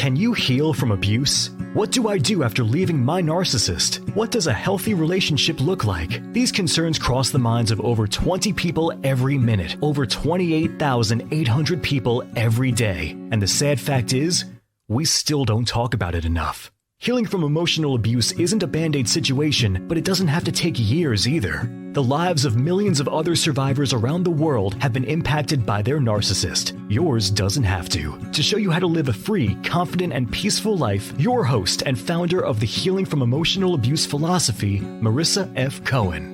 Can you heal from abuse? What do I do after leaving my narcissist? What does a healthy relationship look like? These concerns cross the minds of over 20 people every minute, over 28,800 people every day. And the sad fact is, we still don't talk about it enough. Healing from emotional abuse isn't a band-aid situation, but it doesn't have to take years either. The lives of millions of other survivors around the world have been impacted by their narcissist. Yours doesn't have to. To show you how to live a free, confident, and peaceful life, your host and founder of the Healing from Emotional Abuse philosophy, Marissa F. Cohen.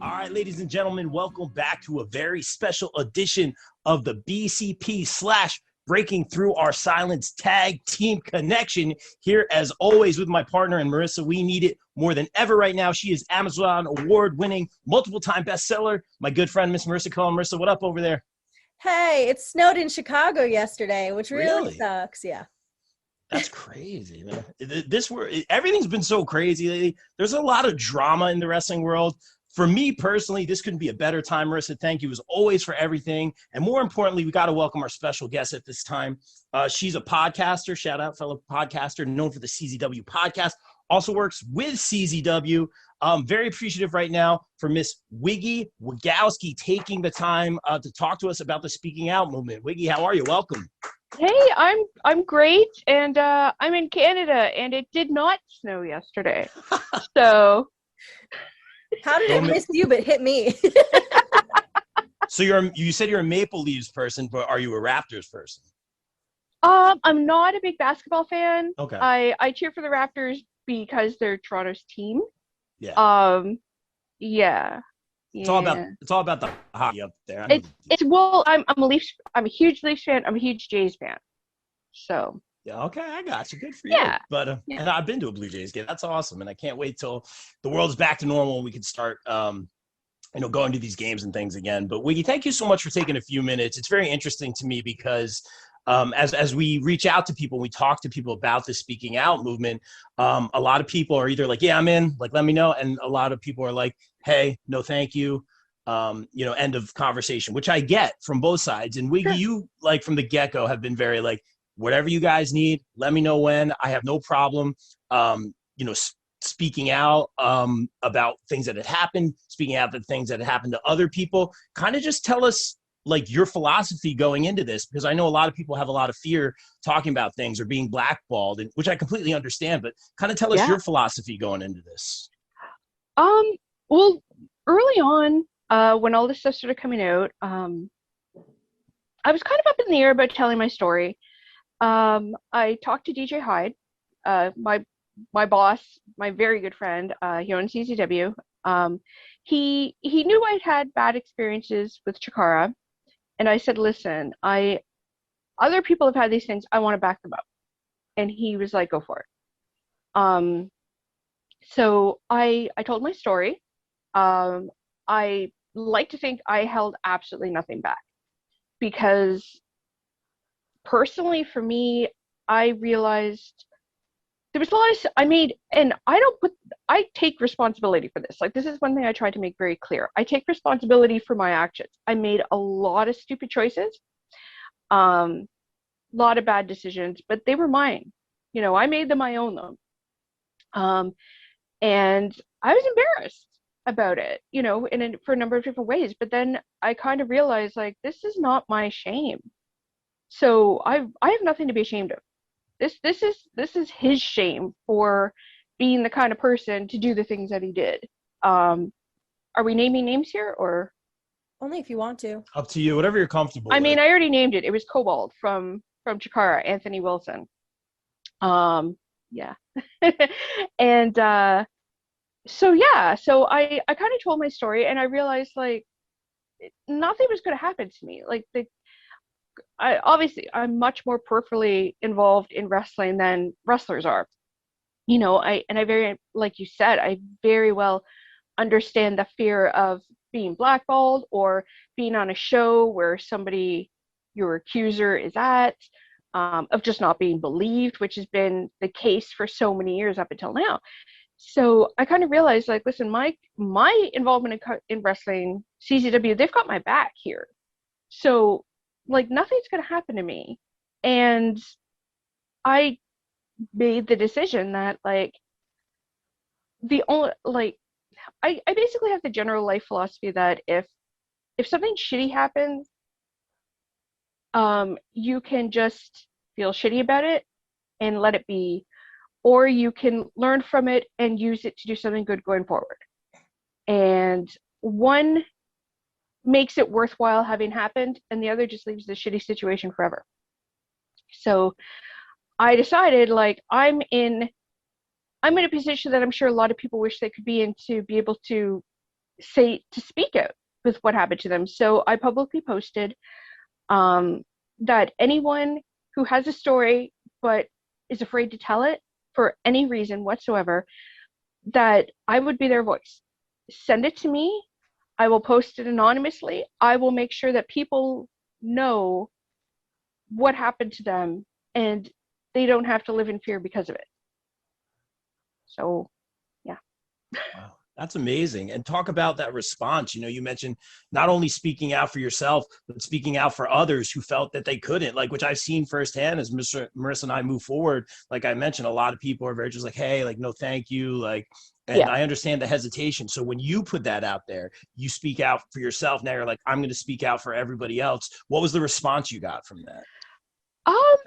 All right, ladies and gentlemen, welcome back to a very special edition of the BCP / Breaking Through Our Silence Tag Team Connection. Here, as always, with my partner and Marissa. We need it more than ever right now. She is Amazon award-winning, multiple-time bestseller. My good friend, Miss Marissa Cohen. Marissa, what up over there? Hey, it snowed in Chicago yesterday, which really sucks. Yeah. That's crazy, man. Everything's been so crazy lately. There's a lot of drama in the wrestling world. For me personally, this couldn't be a better time, Marissa. Thank you as always for everything. And more importantly, we got to welcome our special guest at this time. She's a podcaster, shout out fellow podcaster, known for the CZW podcast, also works with CZW. Very appreciative right now for Miss Wiggy Wigowski taking the time to talk to us about the Speaking Out movement. Wiggy, how are you? Welcome. Hey, I'm great, and I'm in Canada, and it did not snow yesterday. So... How did it miss you but hit me? So you said you're a Maple Leafs person, but are you a Raptors person? I'm not a big basketball fan. Okay. I cheer for the Raptors because they're Toronto's team. Yeah. Yeah. It's all about the hockey up there. I'm a huge Leafs fan. I'm a huge Jays fan. So. Yeah, okay, I got you. Good for you. Yeah. But and I've been to a Blue Jays game. That's awesome, and I can't wait till the world's back to normal and we can start, going to these games and things again. But Wiggy, thank you so much for taking a few minutes. It's very interesting to me because as we reach out to people, we talk to people about the Speaking Out movement. A lot of people are either like, "Yeah, I'm in," like, "Let me know," and a lot of people are like, "Hey, no, thank you." End of conversation, which I get from both sides. And Wiggy, you like from the get-go have been very like, whatever you guys need, let me know when. I have no problem, speaking out about things that had happened, speaking out the things that had happened to other people. Kind of just tell us, like, your philosophy going into this, because I know a lot of people have a lot of fear talking about things or being blackballed, which I completely understand, but kind of tell us your philosophy going into this. Well, early on, when all this stuff started coming out, I was kind of up in the air about telling my story. I talked to DJ Hyde, my boss, my very good friend, here on CZW. He knew I'd had bad experiences with Chikara, and I said, "Listen, other people have had these things. I want to back them up." And he was like, "Go for it." So I told my story. I like to think I held absolutely nothing back because. Personally, for me, I realized there was a lot I made, and I take responsibility for this. Like, this is one thing I tried to make very clear. I take responsibility for my actions. I made a lot of stupid choices, a lot of bad decisions, but they were mine. I made them, I own them. And I was embarrassed about it, for a number of different ways. But then I kind of realized, like, this is not my shame. So I have nothing to be ashamed of. This is his shame for being the kind of person to do the things that he did. Are we naming names here, or only if you want to? Up to you, whatever you're comfortable with. I mean, I already named it. It was Cobalt from Chikara, Anthony Wilson. Yeah. And so I kind of told my story, and I realized, like, nothing was going to happen to me. Like, I'm much more peripherally involved in wrestling than wrestlers are. I very, like you said, I very well understand the fear of being blackballed or being on a show where your accuser is at, of just not being believed, which has been the case for so many years up until now. So I kind of realized, like, listen, my involvement in wrestling, CZW, they've got my back here. So, like, nothing's going to happen to me. And I made the decision that like the only like I basically have the general life philosophy that if something shitty happens, you can just feel shitty about it and let it be, or you can learn from it and use it to do something good going forward. And one makes it worthwhile having happened, and the other just leaves the shitty situation forever. So I decided like I'm in a position that I'm sure a lot of people wish they could be in, to be able to speak out with what happened to them. So I publicly posted that anyone who has a story but is afraid to tell it for any reason whatsoever, that I would be their voice. Send it to me. I will post it anonymously. I will make sure that people know what happened to them and they don't have to live in fear because of it. So, yeah. Wow. That's amazing. And talk about that response. You know, you mentioned not only speaking out for yourself, but speaking out for others who felt that they couldn't, like, which I've seen firsthand as Marissa and I move forward. Like I mentioned, a lot of people are very just like, hey, like, no, thank you. Like, and yeah. I understand the hesitation. So when you put that out there, you speak out for yourself. Now you're like, I'm going to speak out for everybody else. What was the response you got from that?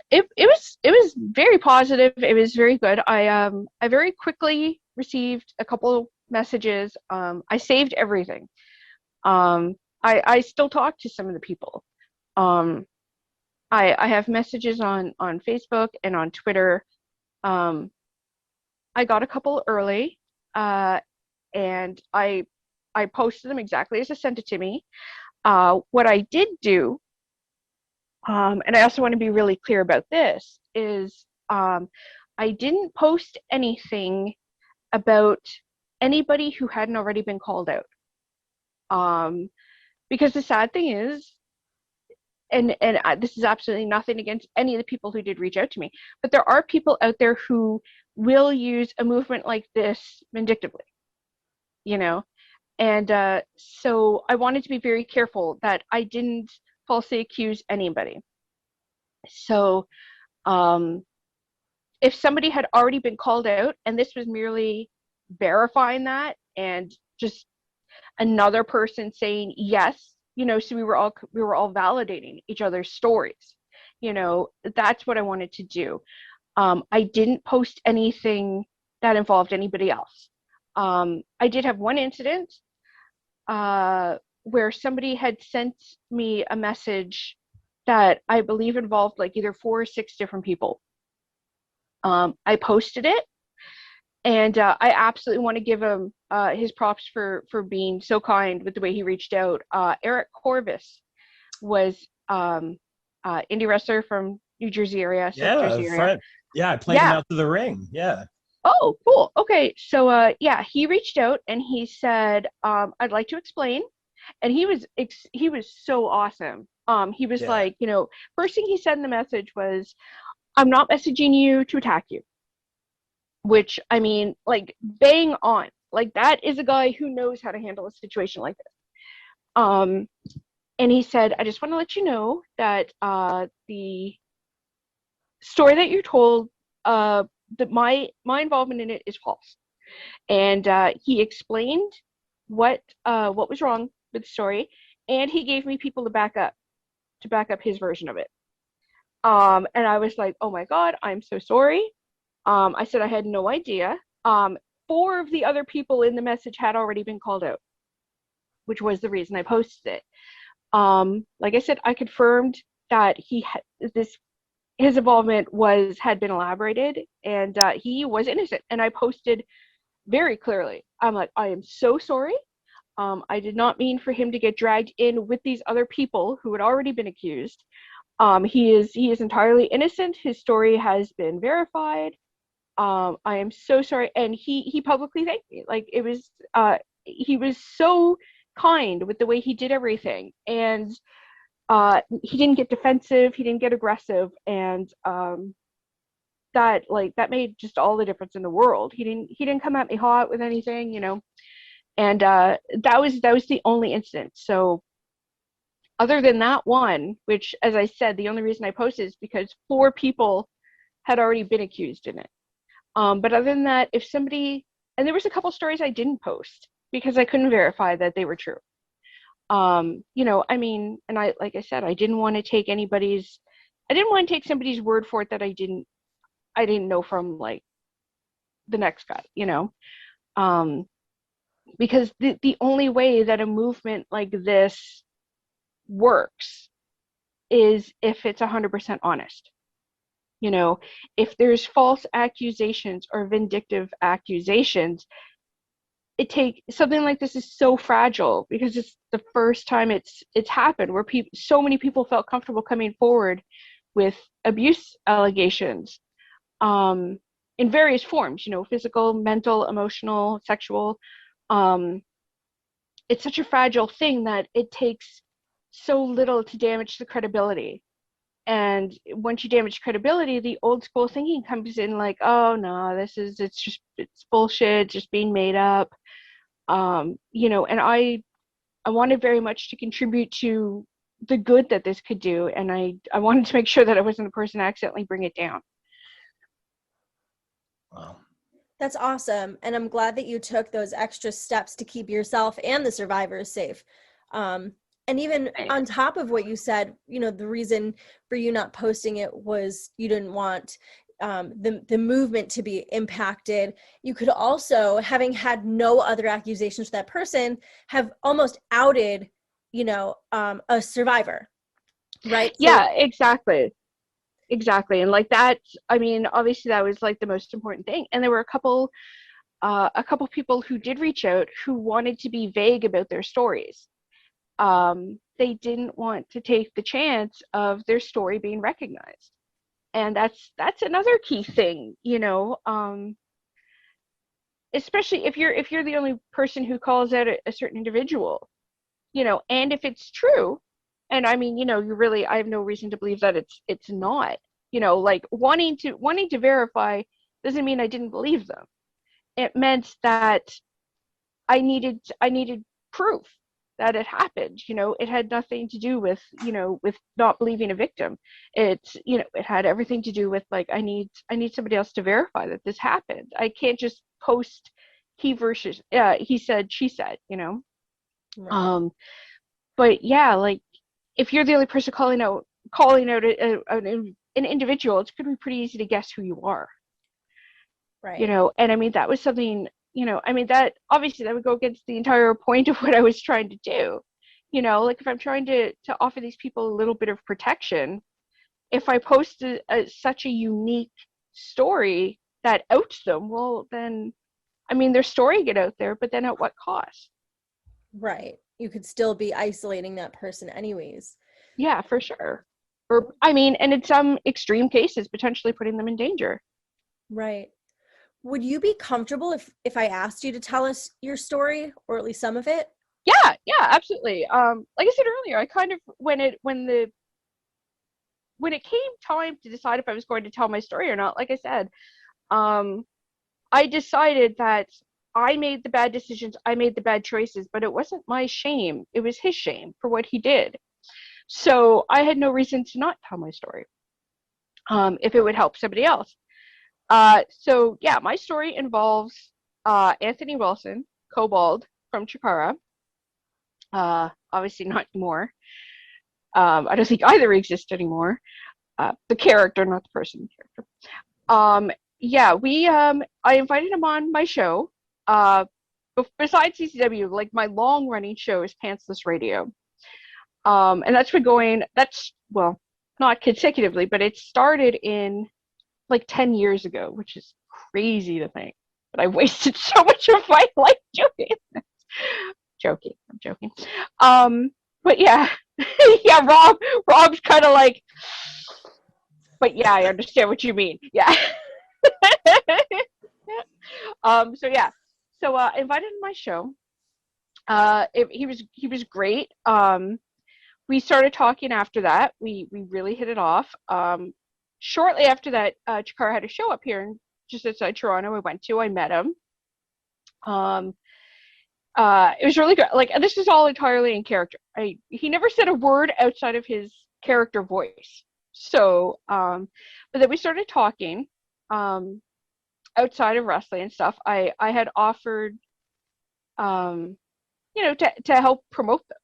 It was very positive. It was very good. I very quickly received a couple messages. I saved everything. I still talk to some of the people. I have messages on Facebook and on Twitter. I got a couple early, and I posted them exactly as I sent it to me. What I did do, and I also want to be really clear about this, is I didn't post anything about anybody who hadn't already been called out. Because the sad thing is, and this is absolutely nothing against any of the people who did reach out to me, but there are people out there who will use a movement like this vindictively, you know? And so I wanted to be very careful that I didn't falsely accuse anybody. So if somebody had already been called out and this was merely verifying that and just another person saying yes, you know, so we were all validating each other's stories, you know, that's what I wanted to do. I didn't post anything that involved anybody else. I did have one incident where somebody had sent me a message that I believe involved like either 4 or 6 different people. I posted it, and I absolutely want to give him his props for being so kind with the way he reached out. Eric Corvus was indie wrestler from New Jersey area, South Jersey area. Friend. Yeah, I played him out to the ring. Yeah. Oh, cool. Okay, so yeah, he reached out and he said, "I'd like to explain." And he was so awesome. He was like, you know, first thing he said in the message was, "I'm not messaging you to attack you." Which, I mean, like, bang on. Like, that is a guy who knows how to handle a situation like this. And he said, "I just want to let you know that the story that you told, that my involvement in it is false." And he explained what was wrong with the story, and he gave me people to back up his version of it. And I was like, "Oh my God, I'm so sorry." I said I had no idea. 4 of the other people in the message had already been called out, which was the reason I posted it. Like I said, I confirmed that his involvement had been elaborated, and he was innocent. And I posted very clearly, I'm like, "I am so sorry. I did not mean for him to get dragged in with these other people who had already been accused. He is entirely innocent. His story has been verified. I am so sorry." And he publicly thanked me. Like, it was he was so kind with the way he did everything, and he didn't get defensive, he didn't get aggressive, and that made just all the difference in the world. He didn't come at me hot with anything, you know. And that was the only incident. So other than that one, which, as I said, the only reason I posted is because 4 people had already been accused in it. But other than that, if somebody, and there was a couple stories I didn't post because I couldn't verify that they were true. You know, I mean, and like I said, I didn't want to take somebody's word for it that I didn't know from like the next guy, you know, because the only way that a movement like this works is if it's 100% honest. You know, if there's false accusations or vindictive accusations, something like this is so fragile because it's the first time it's happened where so many people felt comfortable coming forward with abuse allegations in various forms, you know, physical, mental, emotional, sexual. It's such a fragile thing that it takes so little to damage the credibility. And once you damage credibility, the old school thinking comes in like, oh no, it's bullshit, just being made up. You know, and I wanted very much to contribute to the good that this could do, and I wanted to make sure that I wasn't the person to accidentally bring it down. Wow. That's awesome. And I'm glad that you took those extra steps to keep yourself and the survivors safe. And even on top of what you said, you know, the reason for you not posting it was you didn't want the movement to be impacted. You could also, having had no other accusations to that person, have almost outed, you know, a survivor, right? Yeah, exactly. And like that, I mean, obviously that was like the most important thing. And there were a couple people who did reach out who wanted to be vague about their stories. They didn't want to take the chance of their story being recognized. And that's another key thing, you know, especially if you're the only person who calls out a certain individual, you know, and if it's true, and I mean, you know, I have no reason to believe that it's not, you know, like wanting to verify doesn't mean I didn't believe them. It meant that I needed proof that it happened. You know, it had nothing to do with, you know, with not believing a victim. It's, you know, it had everything to do with like, I need somebody else to verify that this happened. I can't just post he said, she said, you know. Right. But yeah, like if you're the only person calling out an individual, it's going to be pretty easy to guess who you are. Right. You know, and I mean, that was something, you know, I mean, that obviously that would go against the entire point of what I was trying to do. You know, like if I'm trying to offer these people a little bit of protection, if I post such a unique story that outs them, well, then, I mean, their story get out there, but then at what cost? Right. You could still be isolating that person anyways. Yeah, for sure. Or, I mean, and in some extreme cases, potentially putting them in danger. Right. Would you be comfortable if I asked you to tell us your story, or at least some of it? Yeah, absolutely. Like I said earlier, I kind of when it came time to decide if I was going to tell my story or not, like I said, I decided that I made the bad decisions, I made the bad choices, but it wasn't my shame. It was his shame for what he did. So I had no reason to not tell my story, if it would help somebody else. So yeah, my story involves Anthony Wilson, Kobold from Chikara. Obviously not anymore. I don't think either exist anymore. The character, not the person. Yeah, I invited him on my show. Besides CCW, like my long running show is Pantsless Radio. And that's been going, well, not consecutively, but it started in like 10 years ago, which is crazy to think. But I wasted so much of my life doing this. I'm joking. But yeah, yeah, Rob's kind of like, but yeah, I understand what you mean. Yeah. So yeah, so I invited him to my show. He was great. We started talking after that. We really hit it off. Shortly after that, Chikara had a show up here just outside Toronto. I met him. It was really good. Like, this is all entirely in character. He never said a word outside of his character voice. So, but then we started talking outside of wrestling and stuff. I had offered, to help promote them.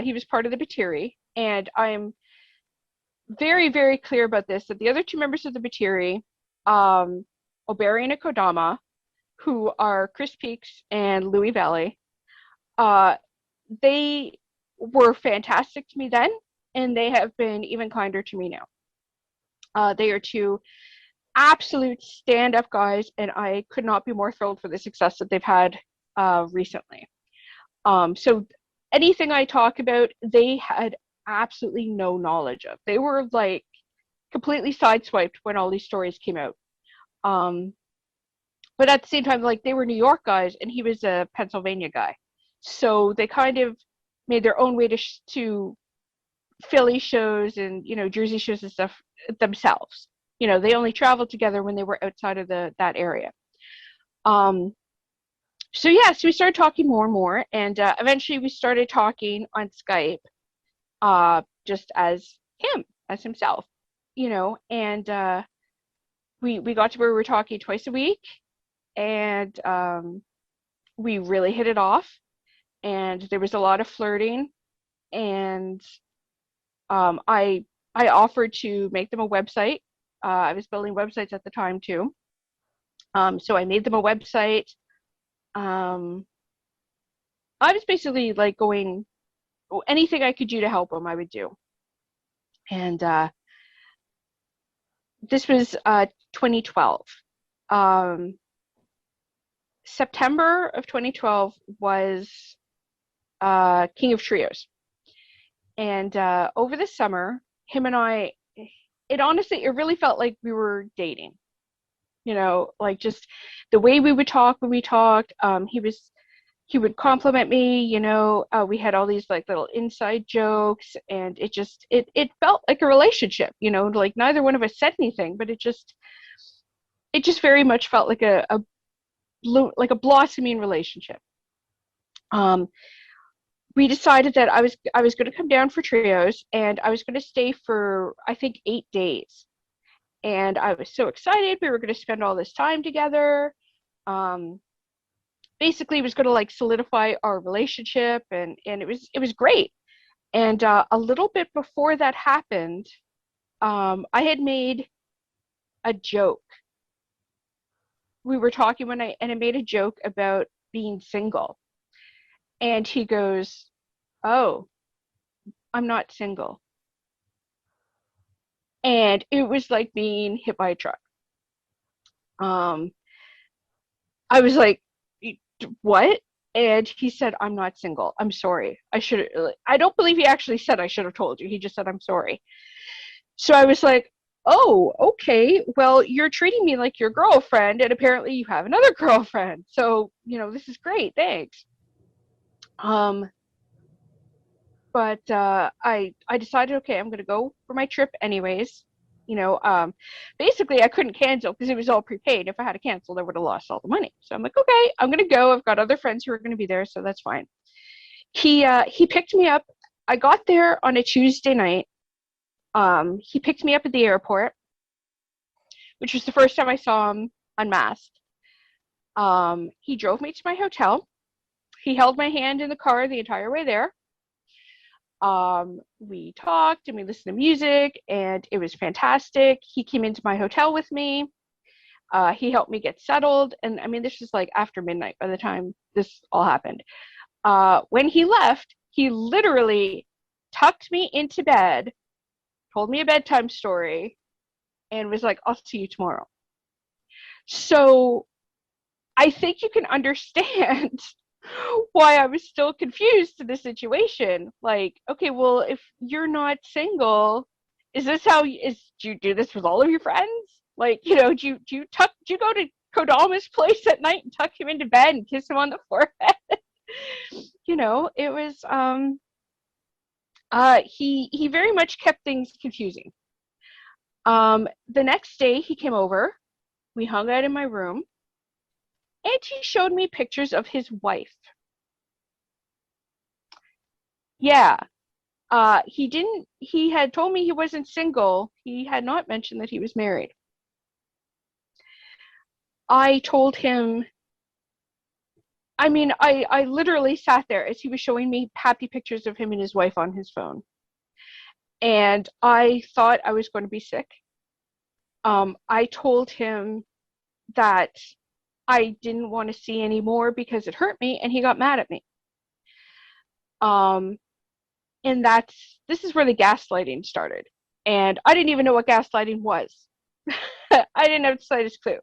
He was part of the Batiri, and I'm very, very clear about this, that the other two members of the Batiri, Oberi and Kodama, who are Chris Peaks and Louis Valley, they were fantastic to me then, and they have been even kinder to me now. They are two absolute stand-up guys, and I could not be more thrilled for the success that they've had recently. So anything I talk about, they had absolutely no knowledge of. They were like completely sideswiped when all these stories came out. But at the same time, like, they were New York guys and he was a Pennsylvania guy. So they kind of made their own way to Philly shows and, Jersey shows and stuff themselves. They only traveled together when they were outside of that area. So we started talking more and more, and eventually we started talking on Skype, just as himself, and we got to where we were talking twice a week, and we really hit it off, and there was a lot of flirting, and I offered to make them a website. I was building websites at the time too, so I made them a website. I was basically like going, anything I could do to help them, I would do. And this was 2012. September of 2012 was King of Trios. And over the summer, him and I, it really felt like we were dating. Like just the way we would talk when we talked. He would compliment me, we had all these like little inside jokes, and it felt like a relationship, like neither one of us said anything, but it just very much felt like a blossoming relationship. We decided that I was going to come down for trios, and I was going to stay for, I think, 8 days. And I was so excited. We were going to spend all this time together. Basically, it was going to like solidify our relationship, and it was great. And a little bit before that happened, I had made a joke. We were talking and I made a joke about being single. And he goes, "Oh, I'm not single." And it was like being hit by a truck. I was like, "What?" And he said, "I'm not single. I'm sorry. I don't believe he actually said I should have told you. He just said, I'm sorry." So I was like, "Oh, okay. Well, you're treating me like your girlfriend, and apparently you have another girlfriend. So, this is great. Thanks." But I decided, okay, I'm going to go for my trip anyways. Basically I couldn't cancel because it was all prepaid. If I had to cancel, I would have lost all the money. So I'm like, okay, I'm going to go. I've got other friends who are going to be there, so that's fine. He picked me up. I got there on a Tuesday night. He picked me up at the airport, which was the first time I saw him unmasked. He drove me to my hotel. He held my hand in the car the entire way there. We talked and we listened to music, and it was fantastic. He came into my hotel with me. He helped me get settled. And I mean, this was like after midnight by the time this all happened. When he left, he literally tucked me into bed, told me a bedtime story, and was like, "I'll see you tomorrow." So I think you can understand why I was still confused in the situation. Like, okay, well, if you're not single, do you do this with all of your friends? Like, do you go to Kodama's place at night and tuck him into bed and kiss him on the forehead? It was he very much kept things confusing. The next day he came over, we hung out in my room, and he showed me pictures of his wife. Yeah, He had told me he wasn't single. He had not mentioned that he was married. I told him, I literally sat there as he was showing me happy pictures of him and his wife on his phone. And I thought I was going to be sick. I told him that I didn't want to see anymore because it hurt me, and he got mad at me. And this is where the gaslighting started. And I didn't even know what gaslighting was. I didn't have the slightest clue.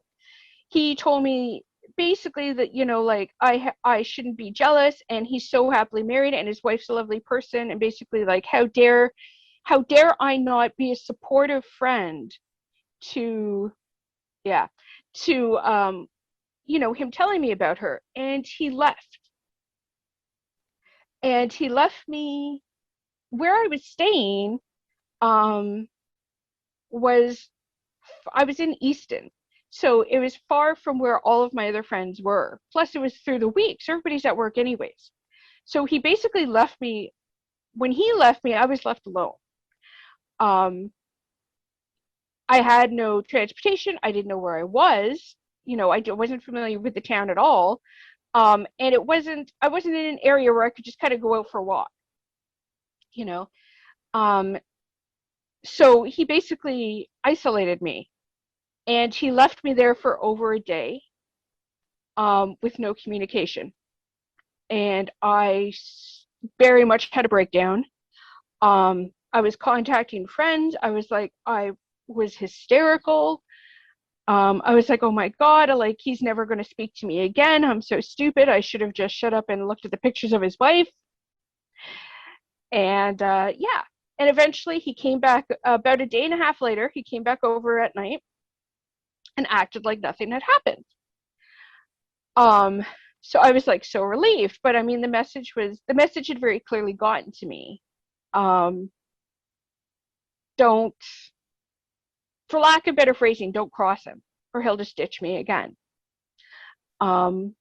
He told me basically that, like I shouldn't be jealous, and he's so happily married and his wife's a lovely person, and basically like how dare I not be a supportive friend to him telling me about her. And he left. And he left me where I was staying. I was in Easton. So it was far from where all of my other friends were. Plus, it was through the week, so everybody's at work anyways. So he basically left me. When he left me, I was left alone. I had no transportation. I didn't know where I was. I wasn't familiar with the town at all. And I wasn't in an area where I could just kind of go out for a walk. So he basically isolated me. And he left me there for over a day with no communication. And I very much had a breakdown. I was contacting friends. I was hysterical. I was like, oh my God, he's never going to speak to me again. I'm so stupid. I should have just shut up and looked at the pictures of his wife. And and eventually he came back about a day and a half later. He came back over at night and acted like nothing had happened. So I was like so relieved, but the message had very clearly gotten to me. Don't, for lack of better phrasing, don't cross him or he'll just ditch me again. King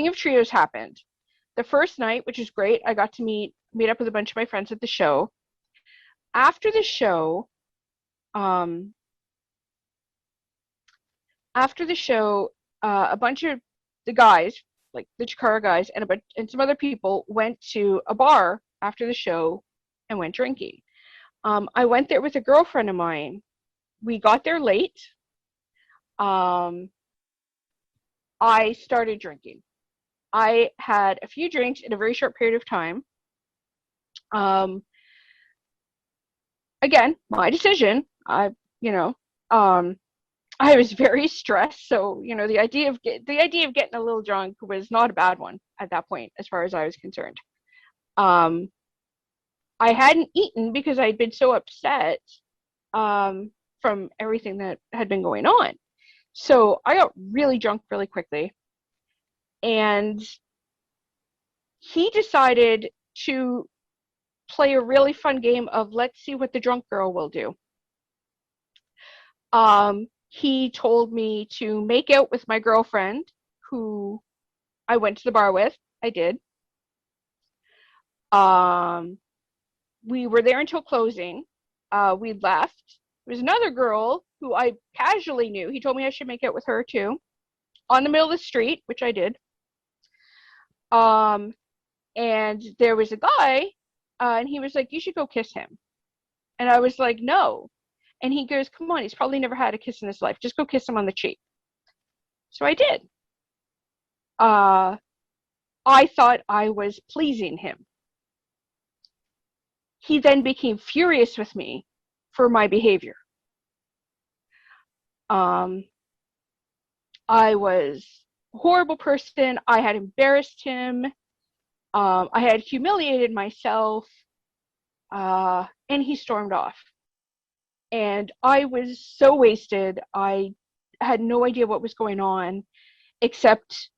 of Trios happened. The first night, which was great, I got to meet up with a bunch of my friends at the show. After the show, a bunch of the guys, like the Chikara guys and some other people, went to a bar after the show and went drinking. I went there with a girlfriend of mine. We got there late. I started drinking. I had a few drinks in a very short period of time. Again, my decision. I was very stressed, so the idea of getting a little drunk was not a bad one at that point, as far as I was concerned. I hadn't eaten because I'd been so upset from everything that had been going on. So I got really drunk really quickly, and he decided to play a really fun game of let's see what the drunk girl will do. He told me to make out with my girlfriend, who I went to the bar with. I did. We were there until closing. We left. There was another girl who I casually knew. He told me I should make out with her too, on the middle of the street, which I did. And there was a guy, and he was like, you should go kiss him. And I was like, no. And he goes, come on, he's probably never had a kiss in his life. Just go kiss him on the cheek. So I did. I thought I was pleasing him. He then became furious with me for my behavior. I was a horrible person. I had embarrassed him. I had humiliated myself. And he stormed off. And I was so wasted. I had no idea what was going on, except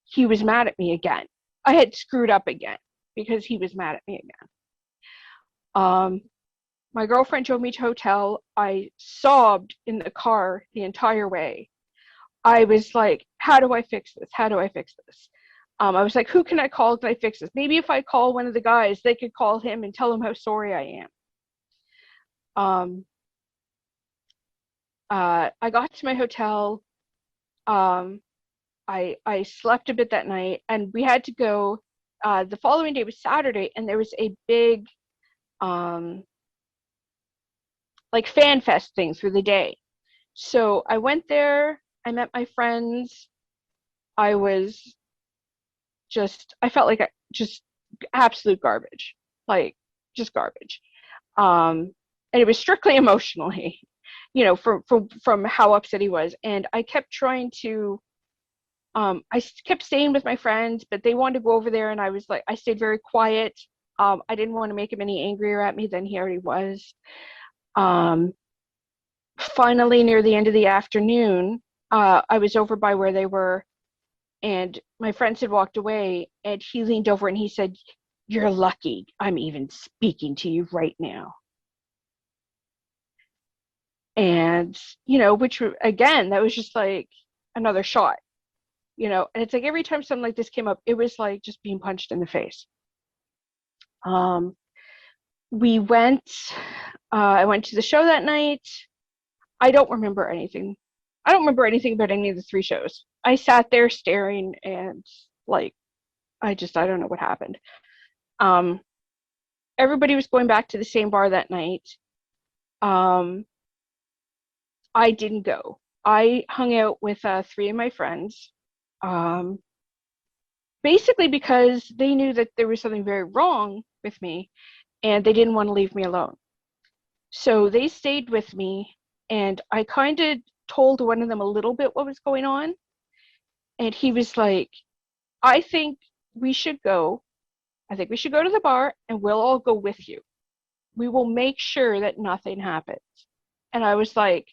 he was mad at me again. I had screwed up again because he was mad at me again. My girlfriend drove me to a hotel. I sobbed in the car the entire way. I was like, how do I fix this? How do I fix this? I was like, who can I call? Can I fix this? Maybe if I call one of the guys, they could call him and tell him how sorry I am. I got to my hotel. I slept a bit that night, and we had to go. The following day was Saturday, and there was a big like fan fest thing through the day. So I went there. I met my friends. I felt like just absolute garbage, like just garbage. And it was strictly emotionally, from how upset he was. And I kept trying to, I kept staying with my friends, but they wanted to go over there, and I was like, I stayed very quiet. I didn't want to make him any angrier at me than he already was. Finally, near the end of the afternoon, I was over by where they were, and my friends had walked away, and he leaned over and he said, "You're lucky I'm even speaking to you right now." And, which, again, that was just like another shot, and it's like every time something like this came up, it was like just being punched in the face. We went, I went to the show that night. I don't remember anything. I don't remember anything about any of the 3 shows. I sat there staring, and like, I don't know what happened. Everybody was going back to the same bar that night. I didn't go. I hung out with 3 of my friends, basically because they knew that there was something very wrong with me, and they didn't want to leave me alone. So they stayed with me, and I kind of told one of them a little bit what was going on. And he was like, I think we should go. I think we should go to the bar, and we'll all go with you. We will make sure that nothing happens. And I was like,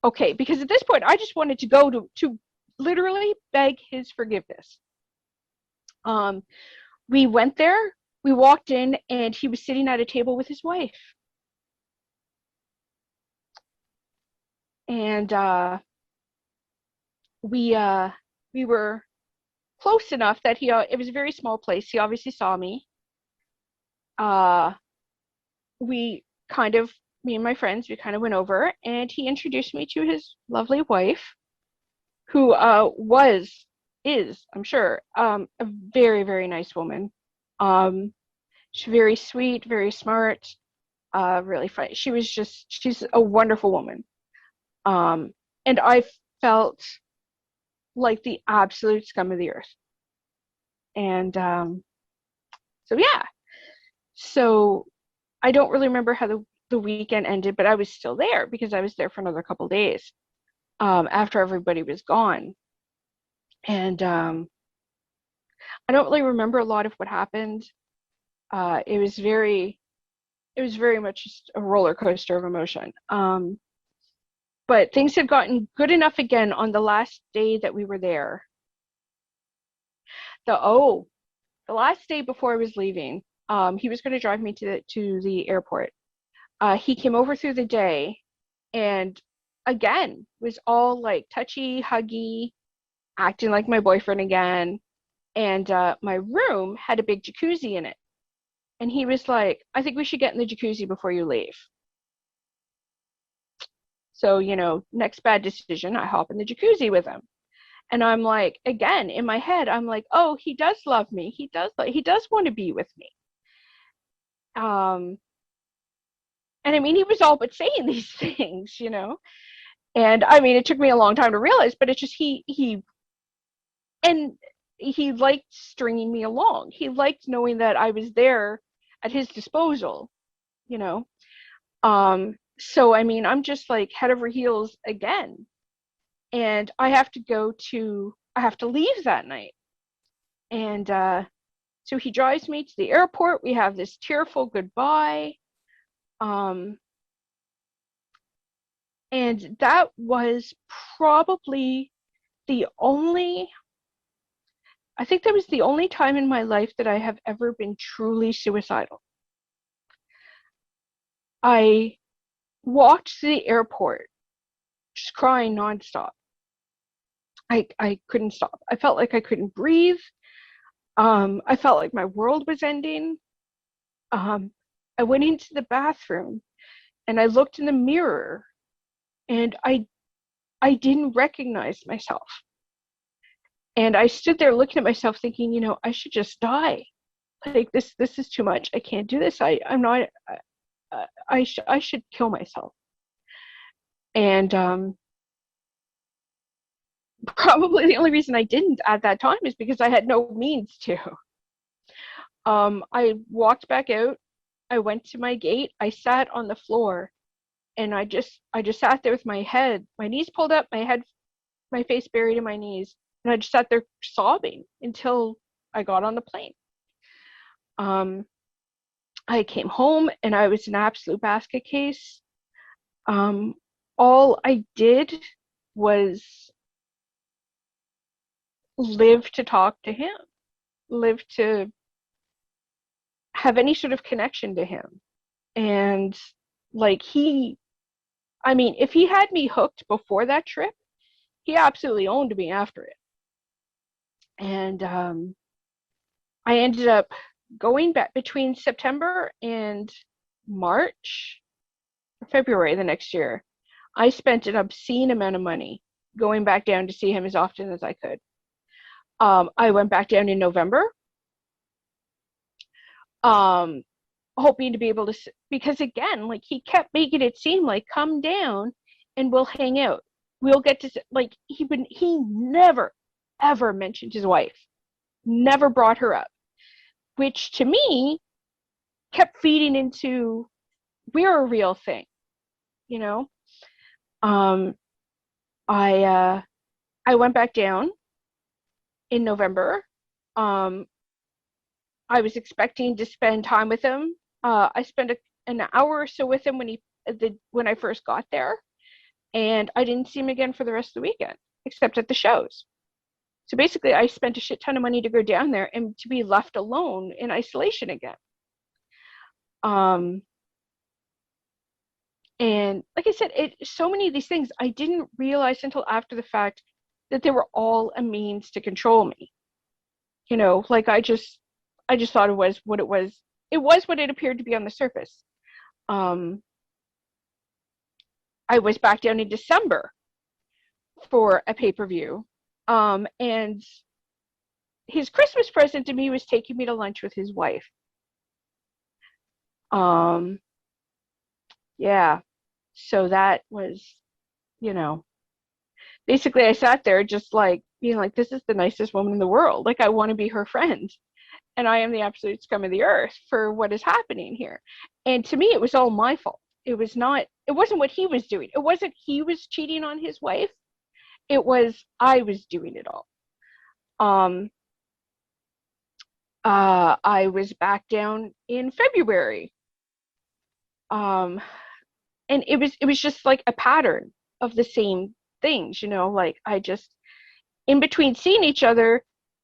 okay, because at this point, I just wanted to go to literally beg his forgiveness. We went there, we walked in, and he was sitting at a table with his wife. And we were close enough that it was a very small place. He obviously saw me. Me and my friends, we kind of went over, and he introduced me to his lovely wife, who is, I'm sure, a very, very nice woman. She's very sweet, very smart, really funny. She's a wonderful woman. And I felt like the absolute scum of the earth. And so yeah. So I don't really remember how the weekend ended, but I was still there because I was there for another couple days after everybody was gone. And I don't really remember a lot of what happened. It was very much just a roller coaster of emotion. But things had gotten good enough again on the last day that we were there. The last day before I was leaving, he was going to drive me to the airport. He came over through the day, and again was all like touchy, huggy, acting like my boyfriend again. And my room had a big jacuzzi in it. And he was like, I think we should get in the jacuzzi before you leave. So, next bad decision, I hop in the jacuzzi with him. And I'm like, again, in my head, I'm like, oh, he does love me. He does want to be with me. And I mean, he was all but saying these things, And I mean, it took me a long time to realize, but it's just he liked stringing me along. He liked knowing that I was there at his disposal, So, I mean, I'm just like head over heels again. And I have to leave that night. And so he drives me to the airport. We have this tearful goodbye. And that was probably I think that was the only time in my life that I have ever been truly suicidal. I walked to the airport just crying nonstop. I couldn't stop. I felt like I couldn't breathe. I felt like my world was ending. I went into the bathroom and I looked in the mirror and I didn't recognize myself. And I stood there looking at myself thinking, you know, I should just die. Like this is too much. I can't do this. I'm not I should kill myself. And probably the only reason I didn't at that time is because I had no means to. I walked back out. I went to my gate. I sat on the floor, and I just sat there with my knees pulled up, my face buried in my knees, and I just sat there sobbing until I got on the plane. I came home and I was an absolute basket case. All I did was live to talk to him, live to have any sort of connection to him. And like if he had me hooked before that trip, he absolutely owned me after it. And I ended up going back between September and March or February the next year. I spent an obscene amount of money going back down to see him as often as I could. I went back down in November, hoping to be able to, because again, like he kept making it seem like, come down and we'll hang out. We'll get to, like, he never, ever mentioned his wife, never brought her up, which to me kept feeding into, we're a real thing, you know? I went back down in November. I was expecting to spend time with him. I spent an hour or so with him when I first got there, and I didn't see him again for the rest of the weekend, except at the shows. So basically, I spent a shit ton of money to go down there and to be left alone in isolation again. And like I said, so many of these things I didn't realize until after the fact that they were all a means to control me. You know, like I just thought it was what it was. It was what it appeared to be on the surface. I was back down in December for a pay-per-view. And his Christmas present to me was taking me to lunch with his wife. Yeah. So that was, you know, basically I sat there just like being like, this is the nicest woman in the world. Like, I want to be her friend. And I am the absolute scum of the earth for what is happening here. And to me, it was all my fault. It wasn't what he was doing. It wasn't he was cheating on his wife. It was I was doing it all. I was back down in February. And it was just like a pattern of the same things, you know, like in between seeing each other,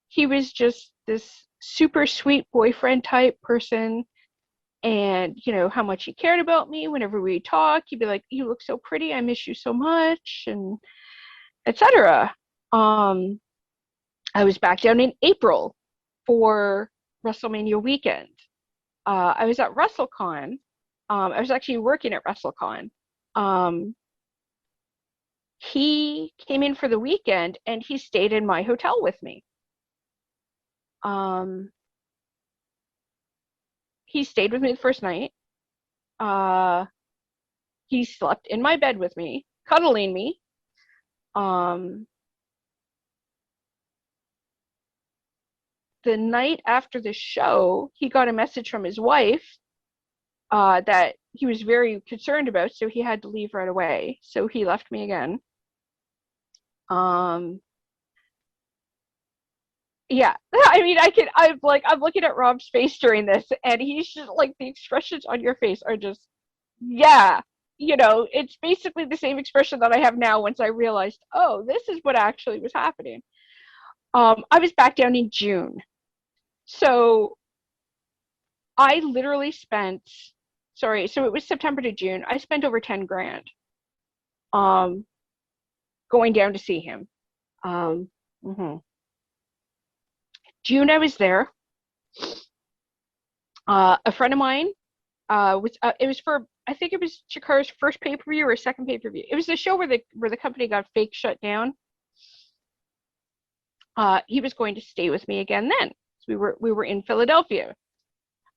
he was just this super sweet boyfriend type person. And, you know, how much he cared about me. Whenever we talk, he'd be like, you look so pretty. I miss you so much, and etc. I was back down in April for WrestleMania weekend. I was at WrestleCon. I was actually working at WrestleCon. He came in for the weekend and he stayed in my hotel with me. He stayed with me the first night. He slept in my bed with me, cuddling me. The night after the show, he got a message from his wife that he was very concerned about, so he had to leave right away. So he left me again. Yeah, I mean, I'm looking at Rob's face during this, and he's just like, the expressions on your face are just, yeah, you know, it's basically the same expression that I have now once I realized, oh, this is what actually was happening. I was back down in June. So I literally spent, so it was September to June. I spent over 10 grand going down to see him. June, I was there. A friend of mine it was for, I think it was Chikara's first pay-per-view or second pay-per-view. It was the show where the company got fake shut down. He was going to stay with me again then. So we were in Philadelphia.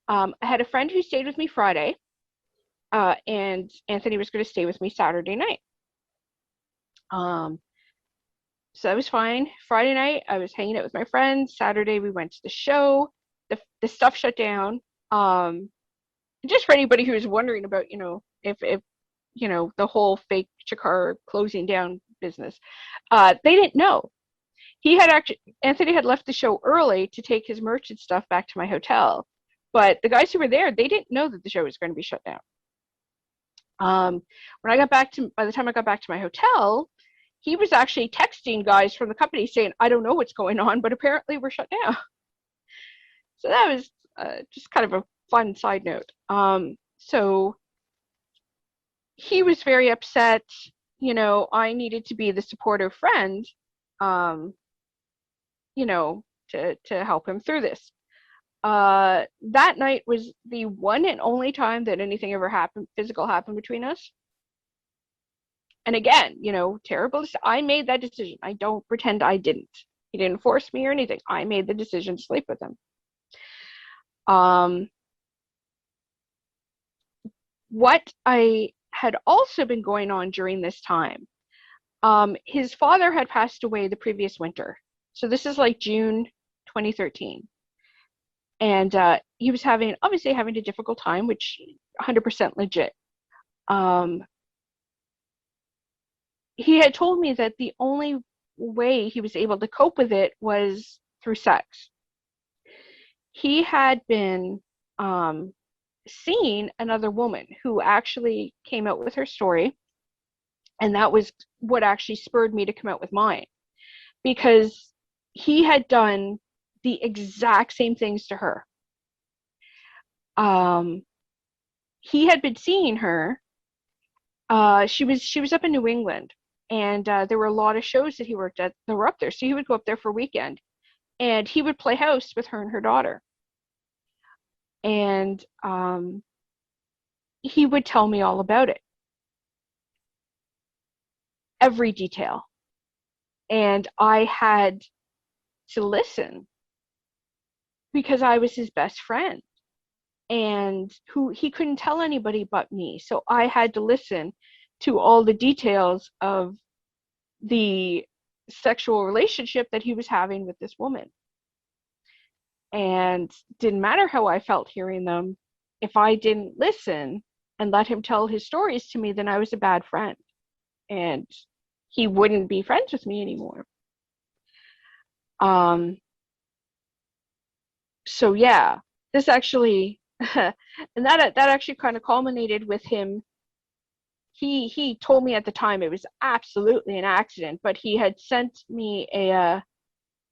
I had a friend who stayed with me Friday, and Anthony was going to stay with me Saturday night. So that was fine. Friday night, I was hanging out with my friends. Saturday, we went to the show. The stuff shut down. Just for anybody who is wondering about, if the whole fake Chikara closing down business, they didn't know. Anthony had left the show early to take his merch and stuff back to my hotel, but the guys who were there, they didn't know that the show was going to be shut down. By the time I got back to my hotel, he was actually texting guys from the company saying, I don't know what's going on, but apparently we're shut down. So that was just kind of a fun side note. So he was very upset. I needed to be the supportive friend, to help him through this. That night was the one and only time that anything ever physical happened between us. And again, terrible. I made that decision. I don't pretend I didn't. He didn't force me or anything. I made the decision to sleep with him. What I had also been going on during this time, his father had passed away the previous winter. So this is like June 2013. And he was obviously having a difficult time, which 100% legit. He had told me that the only way he was able to cope with it was through sex. He had been seeing another woman who actually came out with her story, and that was what actually spurred me to come out with mine, because he had done the exact same things to her. He had been seeing her. She was up in New England, and there were a lot of shows that he worked at that were up there. So he would go up there for a weekend, and he would play house with her and her daughter. And he would tell me all about it, every detail. And I had to listen because I was his best friend, and he couldn't tell anybody but me. So I had to listen to all the details of the sexual relationship that he was having with this woman. And didn't matter how I felt hearing them. If I didn't listen and let him tell his stories to me, then I was a bad friend, and he wouldn't be friends with me anymore. So yeah, this actually, and that actually kind of culminated with him. He told me at the time it was absolutely an accident, but he had sent me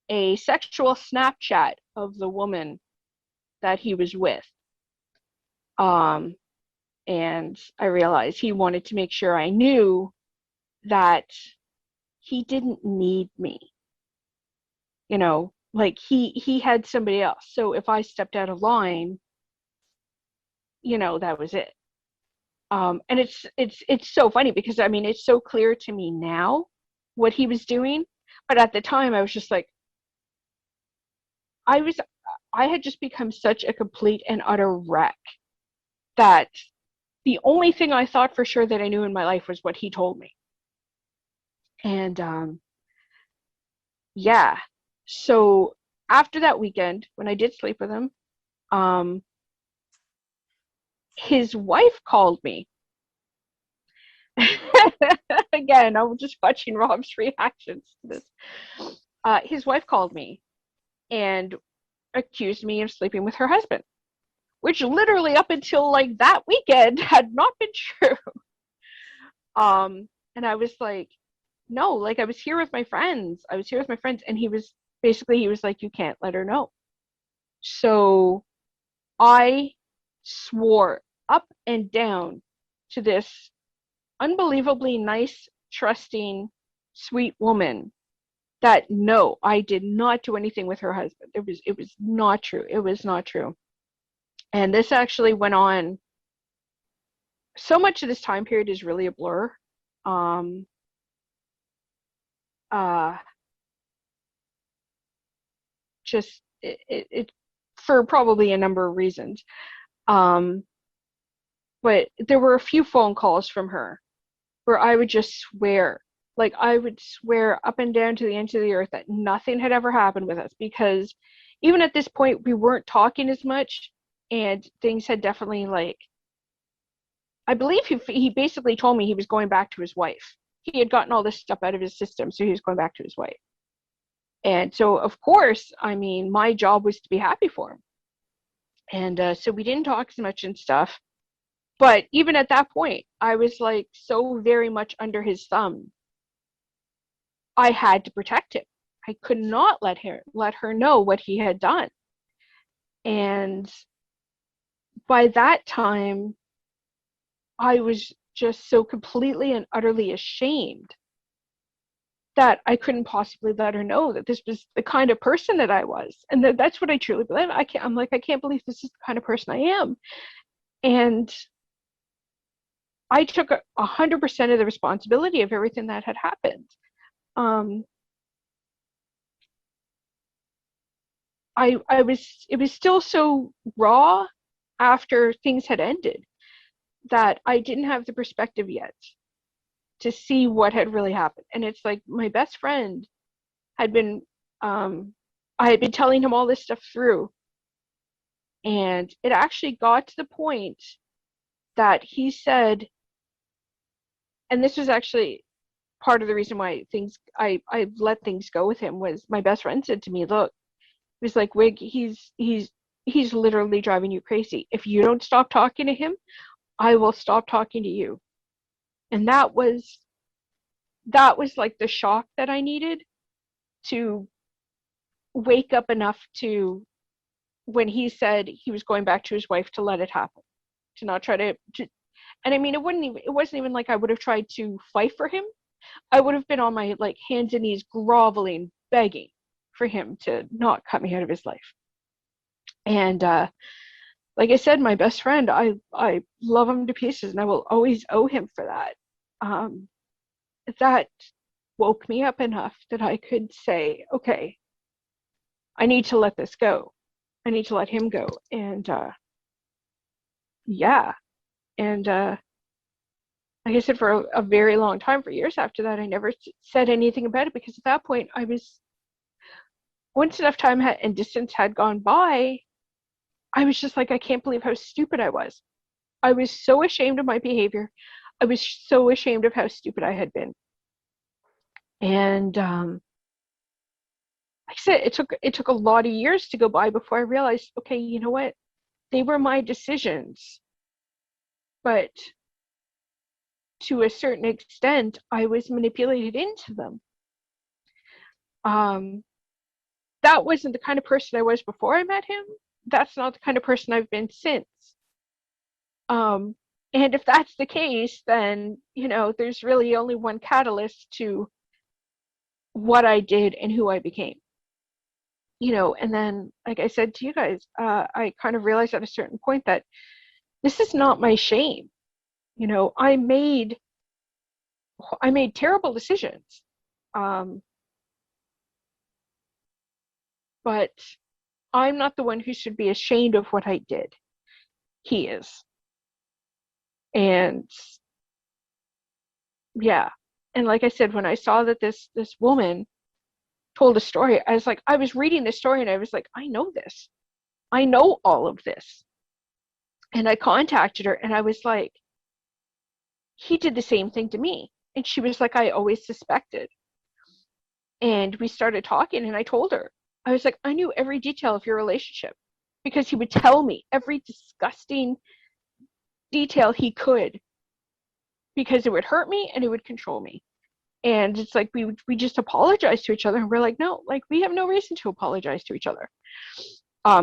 a sexual Snapchat of the woman that he was with. And I realized he wanted to make sure I knew that he didn't need me. Like he had somebody else. So if I stepped out of line, that was it. And it's so funny because it's so clear to me now what he was doing, but at the time I was just like, I had just become such a complete and utter wreck that the only thing I thought for sure that I knew in my life was what he told me. And yeah, so after that weekend, when I did sleep with him, his wife called me. Again, I'm just watching Rob's reactions to this. His wife called me and accused me of sleeping with her husband, which literally up until like that weekend had not been true. And I was like, no, like I was here with my friends. And he was like, you can't let her know. So I swore up and down to this unbelievably nice, trusting, sweet woman that no, I did not do anything with her husband. It was not true. It was not true. And this actually went on. So much of this time period is really a blur. Uh, just it for probably a number of reasons. But there were a few phone calls from her where I would just swear, like I would swear up and down to the ends of the earth that nothing had ever happened with us, because even at this point we weren't talking as much, and things had definitely, like, I believe he basically told me he was going back to his wife. He had gotten all this stuff out of his system, so he was going back to his wife. And so, of course, I mean, my job was to be happy for him. And so we didn't talk as much and stuff. But even at that point, I was like so very much under his thumb. I had to protect him. I could not let her know what he had done. And by that time, I was just so completely and utterly ashamed that I couldn't possibly let her know that this was the kind of person that I was. And that's what I truly believe. I can't believe this is the kind of person I am. And I took 100% of the responsibility of everything that had happened. It was still so raw after things had ended that I didn't have the perspective yet to see what had really happened. And it's like my best friend had been, I had been telling him all this stuff through. And it actually got to the point that he said, and this was actually part of the reason why I let things go with him, was my best friend said to me, look, he was like, Wig, he's literally driving you crazy. If you don't stop talking to him, I will stop talking to you. And that was like the shock that I needed to wake up enough to, when he said he was going back to his wife, to let it happen, to not try to and I mean, it wasn't even like I would have tried to fight for him. I would have been on my like hands and knees groveling, begging for him to not cut me out of his life. And like I said, my best friend, I love him to pieces, and I will always owe him for that. That woke me up enough that I could say, okay, I need to let this go. I need to let him go. And yeah. And like I said, for a very long time, for years after that, I never said anything about it, because at that point once enough time and distance had gone by, I was just like, I can't believe how stupid I was. I was so ashamed of my behavior. I was so ashamed of how stupid I had been. And like I said, it took a lot of years to go by before I realized, okay, you know what? They were my decisions. But to a certain extent, I was manipulated into them. That wasn't the kind of person I was before I met him. That's not the kind of person I've been since. And if that's the case, then, you know, there's really only one catalyst to what I did and who I became. You know, and then, like I said to you guys, I kind of realized at a certain point that this is not my shame. You know, I made terrible decisions. But I'm not the one who should be ashamed of what I did. He is. And yeah. And like I said, when I saw that this woman told a story, I was reading this story and I was like, I know this. I know all of this. And I contacted her and I was like, he did the same thing to me. And she was like, I always suspected. And we started talking and I told her, I was like, I knew every detail of your relationship, because he would tell me every disgusting detail he could, because it would hurt me and it would control me. And it's like, we just apologized to each other, and we're like, no, like, we have no reason to apologize to each other.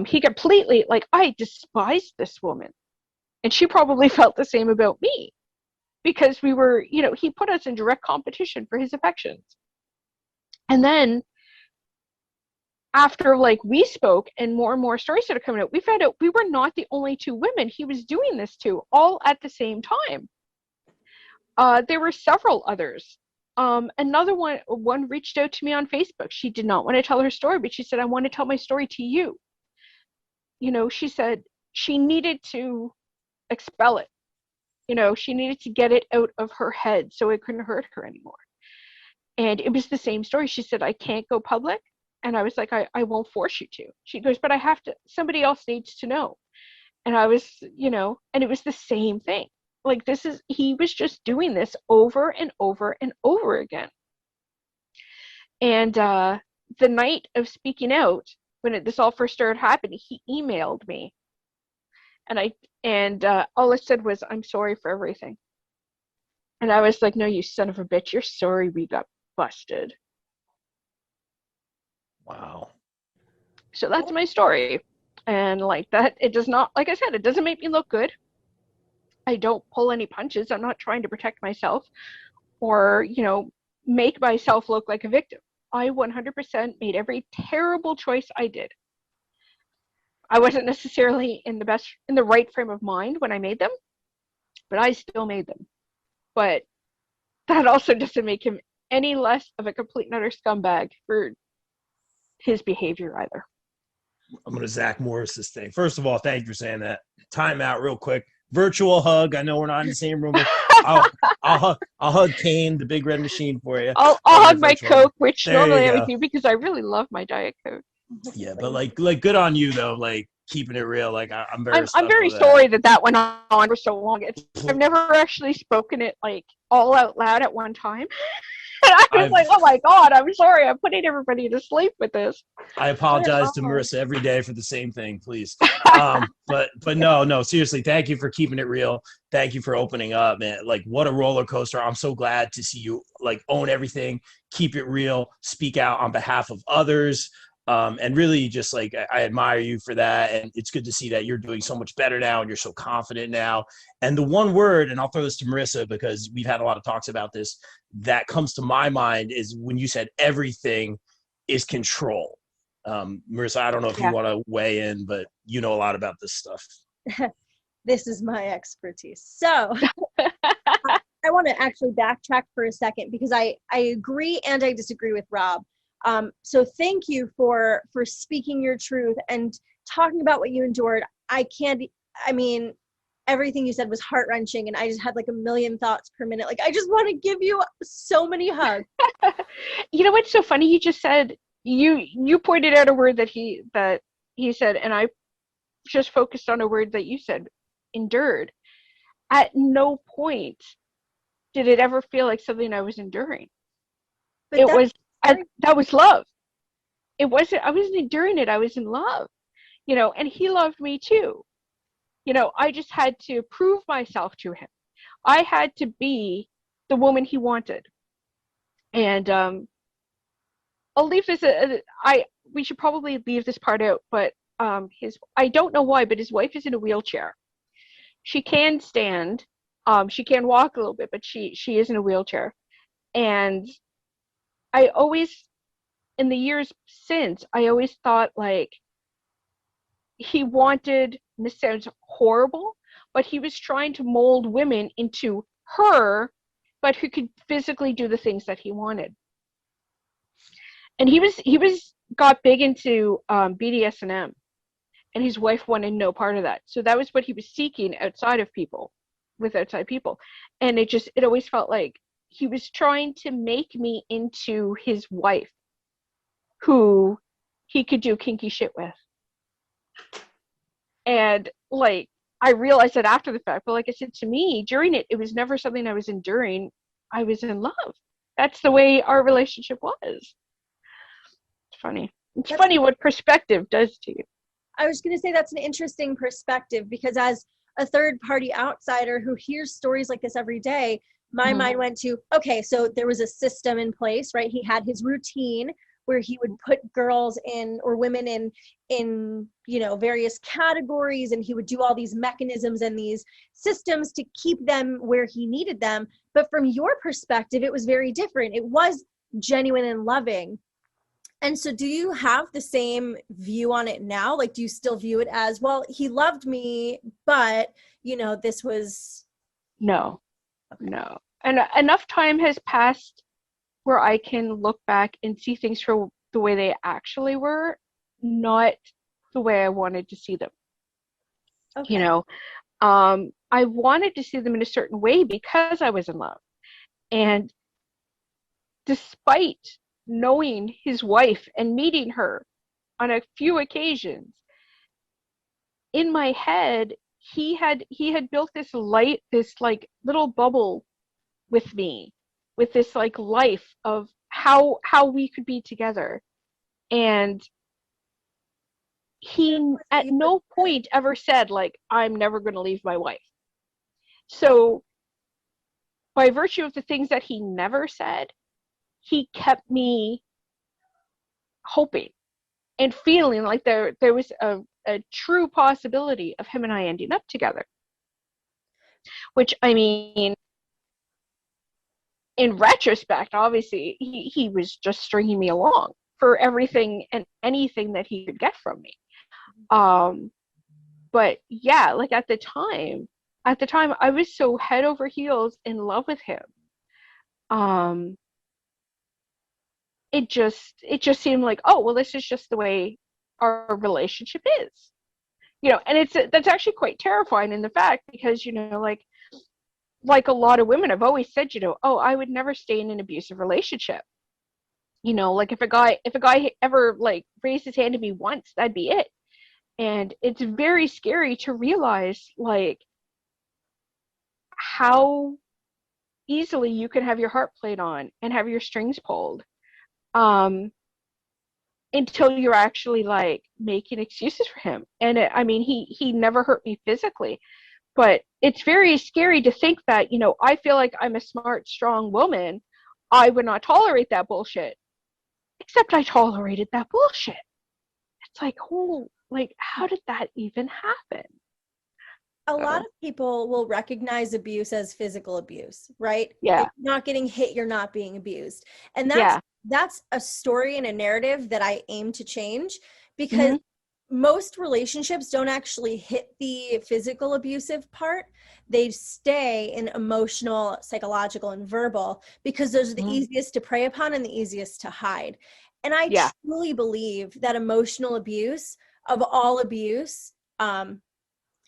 He completely, like, I despised this woman, and she probably felt the same about me, because we were, you know, he put us in direct competition for his affections. And then after like we spoke and more stories started coming out, we found out we were not the only two women he was doing this to, all at the same time. There were several others. Another one reached out to me on Facebook. She did not want to tell her story, but she said, I want to tell my story to you. You know, she said she needed to expel it. You know, she needed to get it out of her head so it couldn't hurt her anymore. And it was the same story. She said, I can't go public. And I was like, I won't force you to. She goes, but I have to, somebody else needs to know. And I was, you know, and it was the same thing. Like he was just doing this over and over and over again. And the night of speaking out, when this all first started happening, he emailed me. And all it said was, I'm sorry for everything. And I was like, no, you son of a bitch, you're sorry we got busted. Wow. So that's my story. And like that, it does not, like I said, it doesn't make me look good. I don't pull any punches. I'm not trying to protect myself or, you know, make myself look like a victim. I 100% made every terrible choice I did. I wasn't necessarily in the right frame of mind when I made them, but I still made them. But that also doesn't make him any less of a complete and utter scumbag for his behavior either. I'm going to Zach Morris this thing. First of all, thank you for saying that. Time out real quick. Virtual hug. I know we're not in the same room. I'll hug Kane, the big red machine, for you. I'll hug my Coke, which there normally I would do because I really love my Diet Coke. Yeah, but like good on you though. Like keeping it real. Like I'm very sorry that went on for so long. I've never actually spoken it like all out loud at one time. And I was like, oh my God, I'm sorry. I'm putting everybody to sleep with this. I apologize to Marissa every day for the same thing, please. But no, seriously, thank you for keeping it real. Thank you for opening up, man. Like, what a roller coaster. I'm so glad to see you like own everything, keep it real, speak out on behalf of others. And really just like, I admire you for that. And it's good to see that you're doing so much better now and you're so confident now. And the one word, and I'll throw this to Marissa because we've had a lot of talks about this, that comes to my mind is when you said everything is control. Marissa, I don't know if you want to weigh in, but you know a lot about this stuff. This is my expertise. So I want to actually backtrack for a second because I agree and I disagree with Rob. So thank you for speaking your truth and talking about what you endured. Everything you said was heart-wrenching and I just had like a million thoughts per minute. Like, I just want to give you so many hugs. You know what's so funny? You just said, you pointed out a word that he said, and I just focused on a word that you said, endured. At no point did it ever feel like something I was enduring. That was love. I wasn't enduring it. I was in love, you know, and he loved me too. You know, I just had to prove myself to him. I had to be the woman he wanted. And I'll leave this. We should probably leave this part out. But I don't know why, but his wife is in a wheelchair. She can stand. She can walk a little bit, but she is in a wheelchair. And I always, in the years since, I always thought like he wanted, and this sounds horrible, but he was trying to mold women into her, but who could physically do the things that he wanted. And he got big into BDSM, and his wife wanted no part of that. So that was what he was seeking outside people. And it always felt like he was trying to make me into his wife who he could do kinky shit with. And like, I realized that after the fact, but like I said, to me, during it was never something I was enduring. I was in love. That's the way our relationship was. It's funny. It's funny what perspective does to you. I was going to say that's an interesting perspective because as a third party outsider who hears stories like this every day, my mind went to, okay, so there was a system in place, right? He had his routine where he would put girls in or women in, you know, various categories, and he would do all these mechanisms and these systems to keep them where he needed them. But from your perspective, it was very different. It was genuine and loving. And so do you have the same view on it now? Like, do you still view it as, well, he loved me, but, you know, this was... No, Okay. no. And enough time has passed where I can look back and see things for the way they actually were, not the way I wanted to see them. Okay. You know, I wanted to see them in a certain way because I was in love. And despite knowing his wife and meeting her on a few occasions, in my head, he had built this like little bubble with me, with this like life of how we could be together. And he at no point ever said, like, I'm never going to leave my wife. So by virtue of the things that he never said, he kept me hoping and feeling like there was a true possibility of him and I ending up together. Which, I mean, in retrospect, obviously, he was just stringing me along for everything and anything that he could get from me. But yeah, like at the time, I was so head over heels in love with him. It just seemed like, oh, well, this is just the way our relationship is. You know, and that's actually quite terrifying in the fact, because, you know, like a lot of women have always said, you know, oh, I would never stay in an abusive relationship. You know, like if a guy ever like raised his hand to me once, that'd be it. And it's very scary to realize like how easily you can have your heart played on and have your strings pulled, until you're actually like making excuses for him. And I mean, he never hurt me physically, but it's very scary to think that, you know, I feel like I'm a smart, strong woman. I would not tolerate that bullshit, except I tolerated that bullshit. It's like, oh, like, how did that even happen? A lot of people will recognize abuse as physical abuse, right? Yeah. If you're not getting hit, you're not being abused. And Yeah. that's a story and a narrative that I aim to change, because most relationships don't actually hit the physical abusive part. They stay in emotional, psychological, and verbal, because those are the easiest to prey upon and the easiest to hide. And I truly believe that emotional abuse, of all abuse,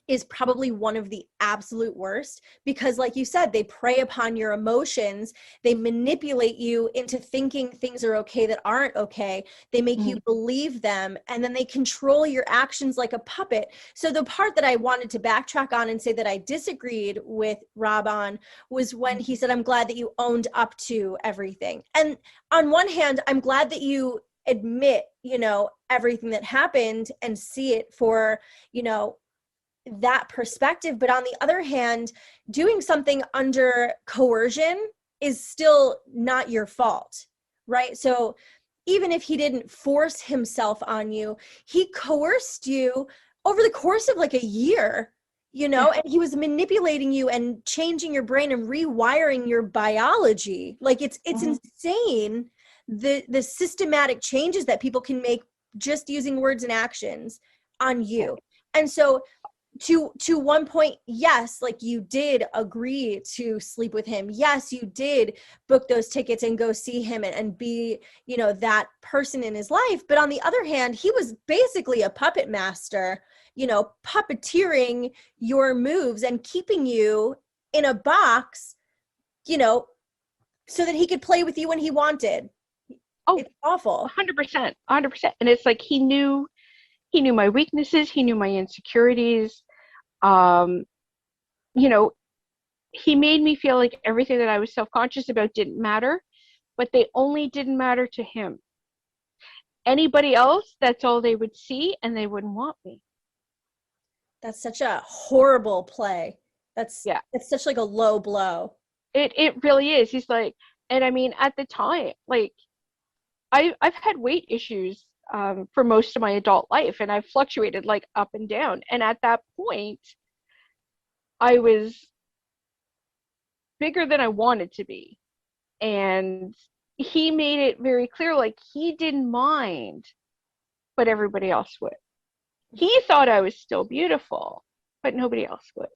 is probably one of the absolute worst, because like you said, they prey upon your emotions. They manipulate you into thinking things are okay that aren't okay. They make you believe them, and then they control your actions like a puppet. So the part that I wanted to backtrack on and say that I disagreed with Rob on was when he said, I'm glad that you owned up to everything. And on one hand, I'm glad that you admit, you know, everything that happened and see it for, you know, that perspective. But on the other hand, doing something under coercion is still not your fault, right? So even if he didn't force himself on you, he coerced you over the course of like a year, you know, and he was manipulating you and changing your brain and rewiring your biology. Like it's insane, the systematic changes that people can make just using words and actions on you. And so to one point, yes, like you did agree to sleep with him. Yes, you did book those tickets and go see him and be, you know, that person in his life. But on the other hand, he was basically a puppet master, you know, puppeteering your moves and keeping you in a box, you know, so that he could play with you when he wanted. Oh, it's awful. 100%. And it's like he knew my weaknesses, he knew my insecurities. You know, he made me feel like everything that I was self-conscious about didn't matter, but they only didn't matter to him. Anybody else, that's all they would see, and they wouldn't want me. That's such a horrible play. It's such like a low blow. It really is. He's like, and I mean, at the time, like, I've had weight issues for most of my adult life, and I've fluctuated like up and down. And at that point, I was bigger than I wanted to be. And he made it very clear, like, he didn't mind, but everybody else would. He thought I was still beautiful, but nobody else would.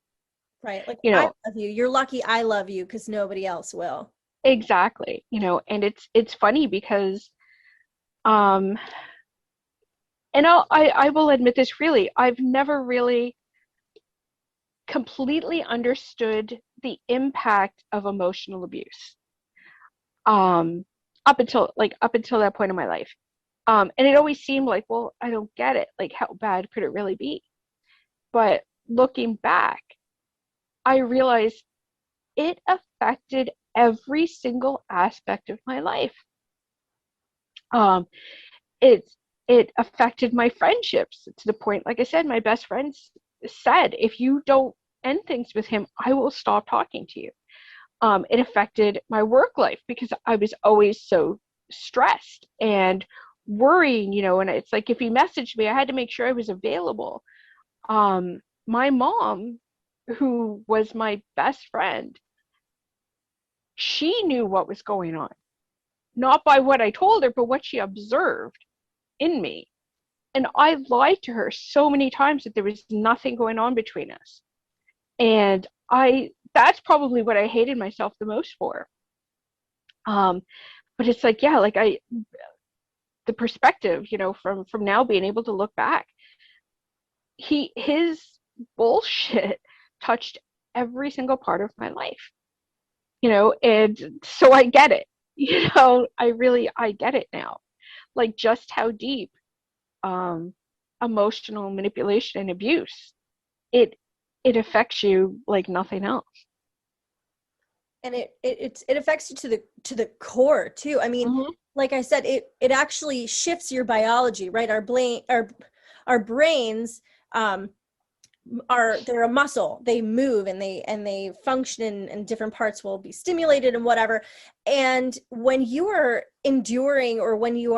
Right. Like, You I know, love you. You're lucky I love you because nobody else will. exactly. You know, and it's funny because, um, and I will admit this freely, I've never really completely understood the impact of emotional abuse. Um, up until that point in my life. And it always seemed like, well, I don't get it. Like, how bad could it really be? But looking back, I realized it affected every single aspect of my life. Um, it it affected my friendships to the point, like I said, my best friends said, if you don't end things with him, I will stop talking to you. It affected my work life because I was always so stressed and worrying, you know, and it's like if he messaged me, I had to make sure I was available. My mom, who was my best friend, she knew what was going on, not by what I told her, but what she observed in me. And I lied to her so many times that there was nothing going on between us. And that's probably what I hated myself the most for. Um, but it's like, yeah, like the perspective, you know, from now being able to look back, his bullshit touched every single part of my life, you know, and so I get it, you know, I get it now, like just how deep um emotional manipulation and abuse it it affects you like nothing else. And it affects you to the core too. I mean, Mm-hmm. like I said, it actually shifts your biology, right? Our brains they're a muscle. They move and they function, and different parts will be stimulated and whatever. And when you are enduring, or when you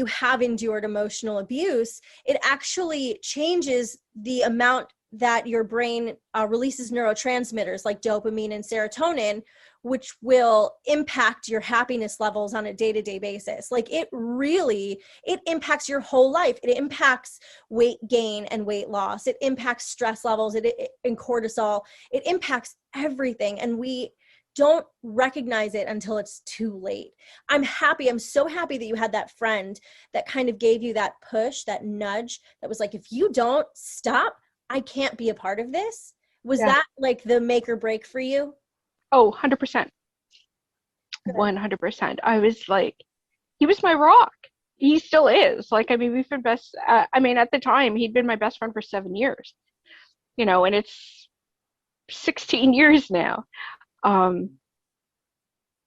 have endured emotional abuse, it actually changes the amount that your brain releases neurotransmitters like dopamine and serotonin, which will impact your happiness levels on a day-to-day basis. Like, it impacts your whole life. It impacts weight gain and weight loss. It impacts stress levels and cortisol. It impacts everything. And we don't recognize it until it's too late. I'm so happy that you had that friend that kind of gave you that push, that nudge, that was like, if you don't stop, I can't be a part of this. Was Yeah. that like the make or break for you? Oh, 100%. 100%. I was like, he was my rock. He still is. Like, I mean, we've been I mean, at the time, he'd been my best friend for 7 years, you know, and it's 16 years now. Um,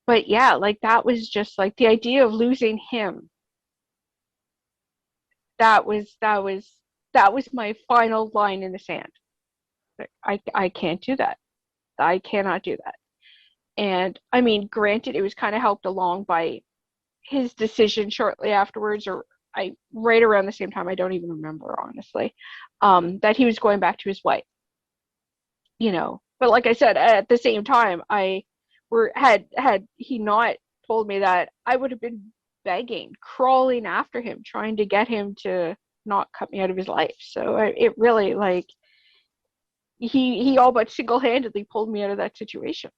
but yeah, like that was just like the idea of losing him. That was that was that was my final line in the sand. Like, I can't do that. I cannot do that. And I mean, granted, it was kind of helped along by his decision shortly afterwards, or right around the same time, I don't even remember honestly, that he was going back to his wife, you know. But like I said, at the same time, had he not told me that, I would have been begging, crawling after him, trying to get him to not cut me out of his life. So it really, like, he all but single-handedly pulled me out of that situation.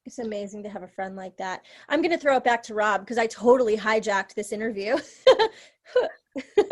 It's amazing to have a friend like that. I'm going to throw it back to Rob because I totally hijacked this interview.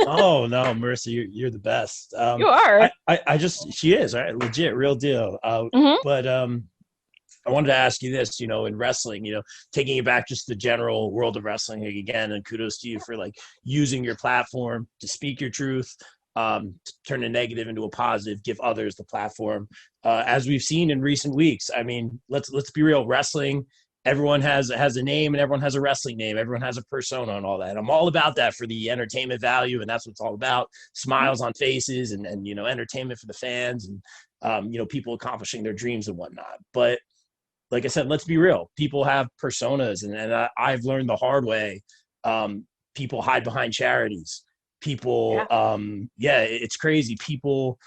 Oh no, Marissa, you're the best. You are. I just, she is, right? Legit, real deal. Mm-hmm. But I wanted to ask you this, you know, in wrestling, you know, taking it back just the general world of wrestling again, and kudos to you for like using your platform to speak your truth, to turn a negative into a positive, give others the platform. As we've seen in recent weeks, I mean, let's be real. Wrestling, everyone has a name, and everyone has a wrestling name. Everyone has a persona and all that. I'm all about that for the entertainment value, and that's what it's all about. Smiles on faces, and you know, entertainment for the fans, and you know, people accomplishing their dreams and whatnot. But like I said, let's be real. People have personas, and I've learned the hard way. People hide behind charities. People, Yeah. yeah, it's crazy. People,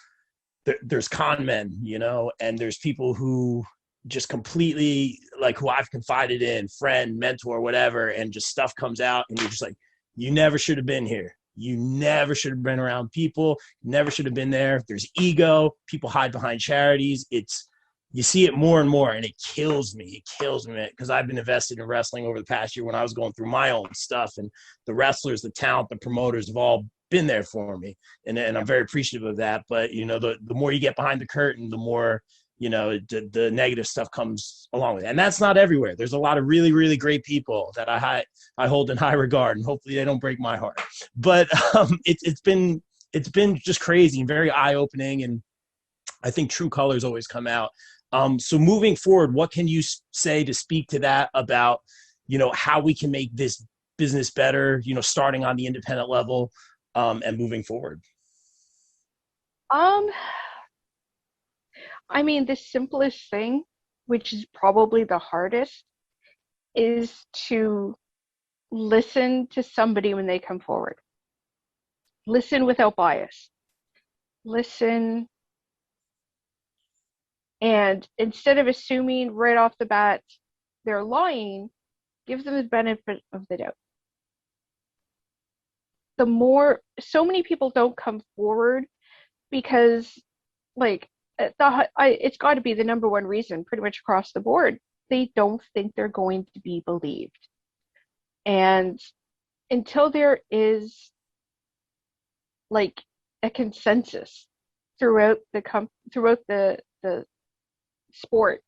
there's con men, you know, and there's people who just completely like who I've confided in, friend, mentor, whatever, and just stuff comes out and you're just like, you never should have been here. You never should have been around people. You never should have been there. There's ego. People hide behind charities. You see it more and more, and it kills me. It kills me because I've been invested in wrestling over the past year when I was going through my own stuff, and the wrestlers, the talent, the promoters have all been there for me, and I'm very appreciative of that. But the more you get behind the curtain, the more the negative stuff comes along with it. And that's not everywhere. There's a lot of really, really great people that I hold in high regard, and hopefully they don't break my heart. But it's been just crazy and very eye-opening, and I think true colors always come out. So moving forward, what can you say to speak to that about, how we can make this business better, starting on the independent level, and moving forward? I mean, the simplest thing, which is probably the hardest, is to listen to somebody when they come forward. Listen without bias. Listen, and instead of assuming right off the bat they're lying, give them the benefit of the doubt. So many people don't come forward because, like, it's got to be the number one reason pretty much across the board. They don't think they're going to be believed. And until there is like a consensus throughout the sport,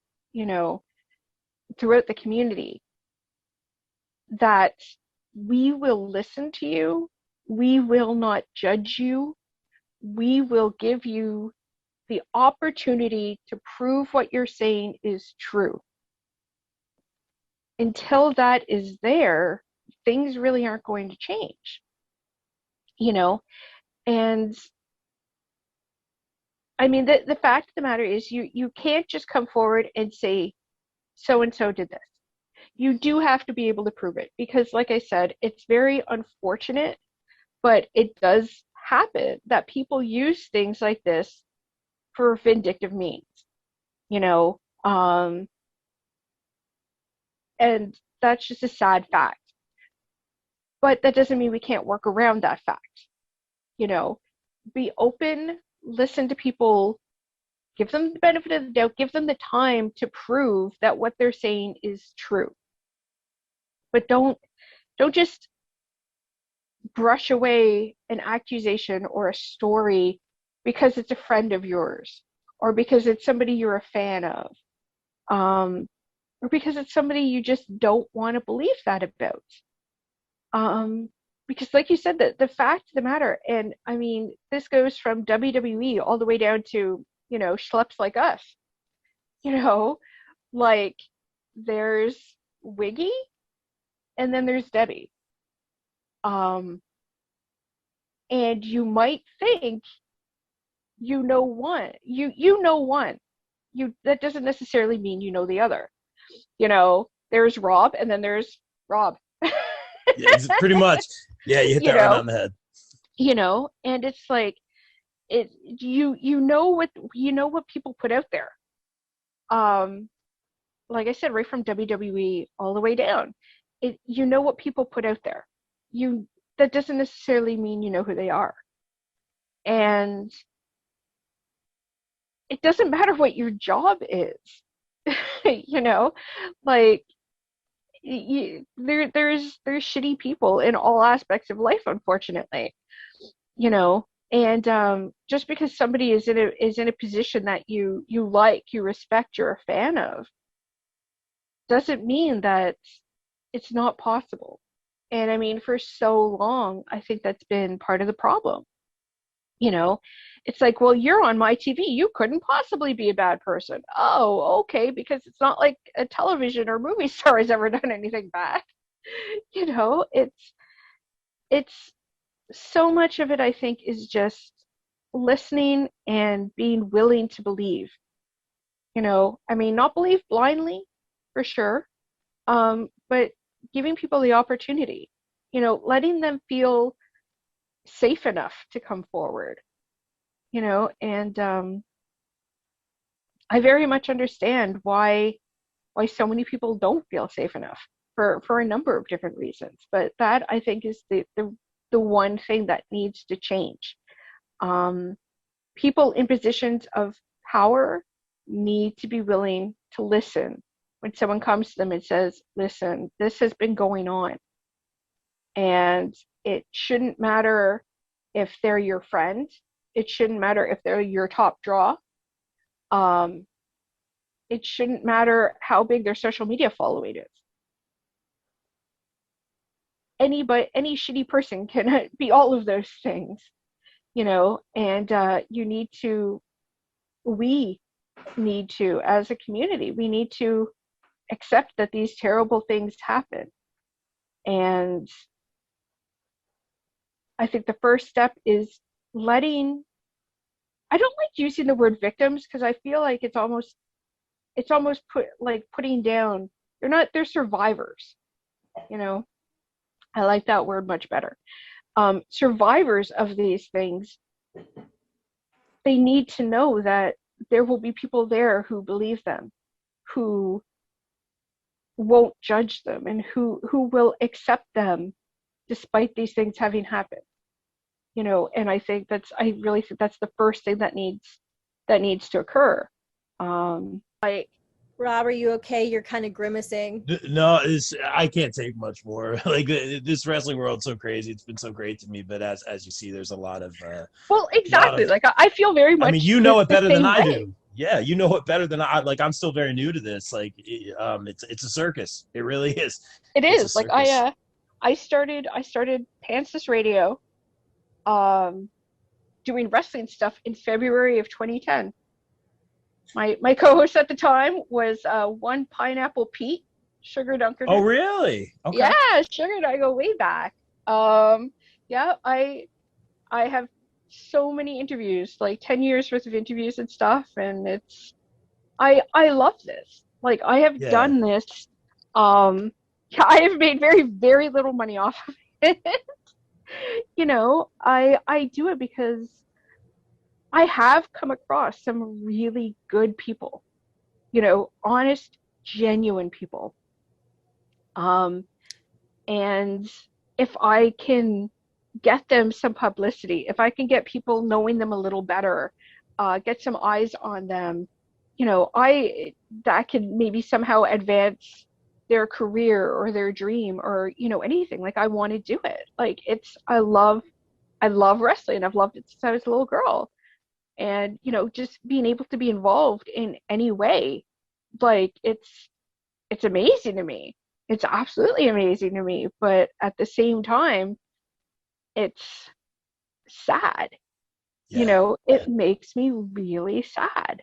throughout the community, that we will listen to you, we will not judge you, we will give you the opportunity to prove what you're saying is true. Until that is there, things really aren't going to change, and I mean, the fact of the matter is you can't just come forward and say so-and-so did this. You do have to be able to prove it, because like I said, it's very unfortunate, but it does happen that people use things like this for vindictive means, and that's just a sad fact. But that doesn't mean we can't work around that fact. Be open, listen to people, give them the benefit of the doubt, give them the time to prove that what they're saying is true. But don't just brush away an accusation or a story because it's a friend of yours, or because it's somebody you're a fan of, or because it's somebody you just don't want to believe that about. Because like you said, the fact of the matter, and I mean, this goes from WWE all the way down to, schleps like us, like there's Wiggy and then there's Debbie. And you might think one. You know one. That doesn't necessarily mean you know the other. There's Rob and then there's Rob. Yeah, pretty much. Yeah, you hit that right on the head. And it's like you know what people put out there. Like I said, right from WWE all the way down. What people put out there. That doesn't necessarily mean you know who they are. And it doesn't matter what your job is. Like there's shitty people in all aspects of life, unfortunately. And just because somebody is in a position that you like, you respect, you're a fan of, doesn't mean that it's not possible. And I mean, for so long, I think that's been part of the problem. It's like, well, you're on my TV. You couldn't possibly be a bad person. Oh, okay, because it's not like a television or movie star has ever done anything bad. It's so much of it, I think, is just listening and being willing to believe. I mean, not believe blindly, for sure, but giving people the opportunity, letting them feel safe enough to come forward, and I very much understand why so many people don't feel safe enough for a number of different reasons. But that, I think, is the one thing that needs to change. People in positions of power need to be willing to listen when someone comes to them and says, listen, this has been going on. And it shouldn't matter if they're your friend. It shouldn't matter if they're your top draw. It shouldn't matter how big their social media following is. Any shitty person can be all of those things, and we need to, as a community, we need to accept that these terrible things happen. And I think the first step is I don't like using the word victims, because I feel like it's almost putting down, they're survivors, I like that word much better. Survivors of these things, they need to know that there will be people there who believe them, who won't judge them, and who will accept them despite these things having happened. And I really think that's the first thing that needs to occur. Rob, are you okay? You're kind of grimacing. No, I can't take much more. Like, this wrestling world's so crazy. It's been so great to me. But as you see, there's a lot of well, exactly. I feel very much. I mean, you know it better than I way. do. Yeah, you know it better than I. Like, I'm still very new to this. Like, it's a circus. It really is. It is. Like, I started Pantsless Radio, doing wrestling stuff in February of 2010. My co-host at the time was one Pineapple Pete, Sugar Dunker. Oh, really? Okay. Yeah, Sugar and I go way back. Yeah, I have so many interviews, like 10 years worth of interviews and stuff, and I love this. Like, I have done this. I have made very, very little money off of it. I do it because I have come across some really good people, honest, genuine people. And if I can get them some publicity, if I can get people knowing them a little better, get some eyes on them, that can maybe somehow advance their career or their dream or, anything. Like, I want to do it. Like, I love wrestling. I've loved it since I was a little girl. And, just being able to be involved in any way, like, it's amazing to me. It's absolutely amazing to me. But at the same time, it's sad. It makes me really sad.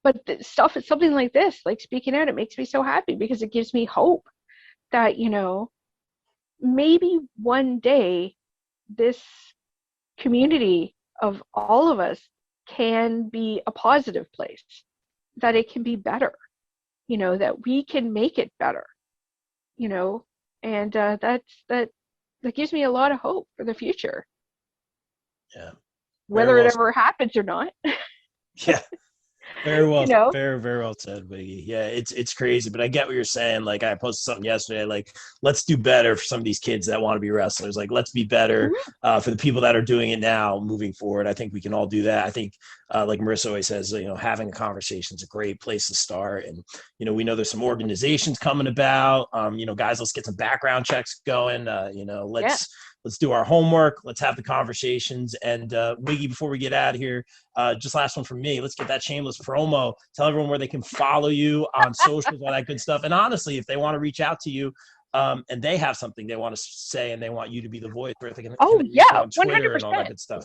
But stuff is something like this, like speaking out, it makes me so happy because it gives me hope that, maybe one day this community of all of us can be a positive place, that it can be better, that we can make it better, and that gives me a lot of hope for the future. Yeah. Whether it ever happens or not. Yeah. Very well, very, very well said, Wiggy. Yeah, it's crazy, but I get what you're saying. Like, I posted something yesterday, like, let's do better for some of these kids that want to be wrestlers. Like, let's be better for the people that are doing it now moving forward. I think we can all do that. I think, like Marissa always says, having a conversation is a great place to start. And, we know there's some organizations coming about. Guys, let's get some background checks going. Let's do our homework. Let's have the conversations. And Wiggy, before we get out of here, just last one from me. Let's get that shameless promo. Tell everyone where they can follow you on socials, all that good stuff. And honestly, if they want to reach out to you and they have something they want to say and they want you to be the voice, where they can on Twitter 100%. And all that good stuff.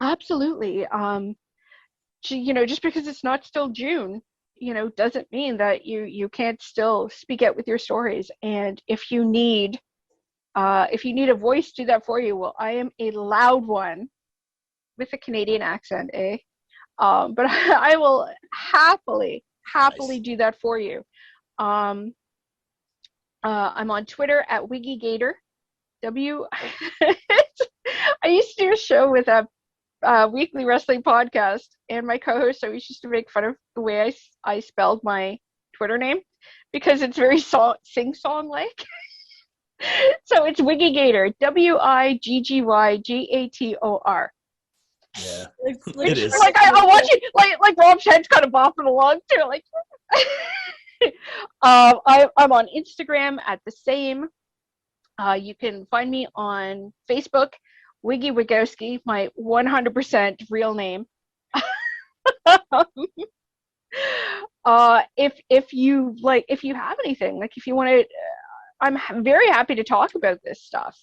Absolutely. Just because it's not still June, doesn't mean that you can't still speak out with your stories. And if you need a voice to do that for you, well, I am a loud one with a Canadian accent, but I will happily do that for you. I'm on Twitter at Wiggy Gator. I used to do a show with weekly wrestling podcast, and my co-host always used to make fun of the way I spelled my Twitter name because it's very sing-song like. So it's Wiggy Gator, Wigggator. Yeah, It is. Like I watch it, like Rob's head's kind of bopping along too. Like, I'm on Instagram at the same. You can find me on Facebook, Wiggy Wigowski, my 100% real name. If you have anything, like if you want to, I'm very happy to talk about this stuff.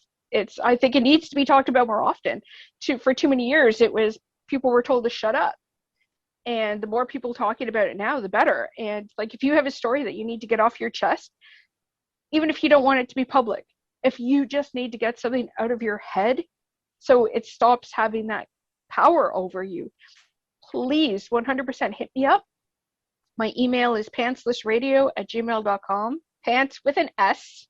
I think it needs to be talked about more often. For too many years, people were told to shut up. And the more people talking about it now, the better. And like, if you have a story that you need to get off your chest, even if you don't want it to be public, if you just need to get something out of your head so it stops having that power over you, please 100% hit me up. My email is pantslessradio@gmail.com. Pants with an S,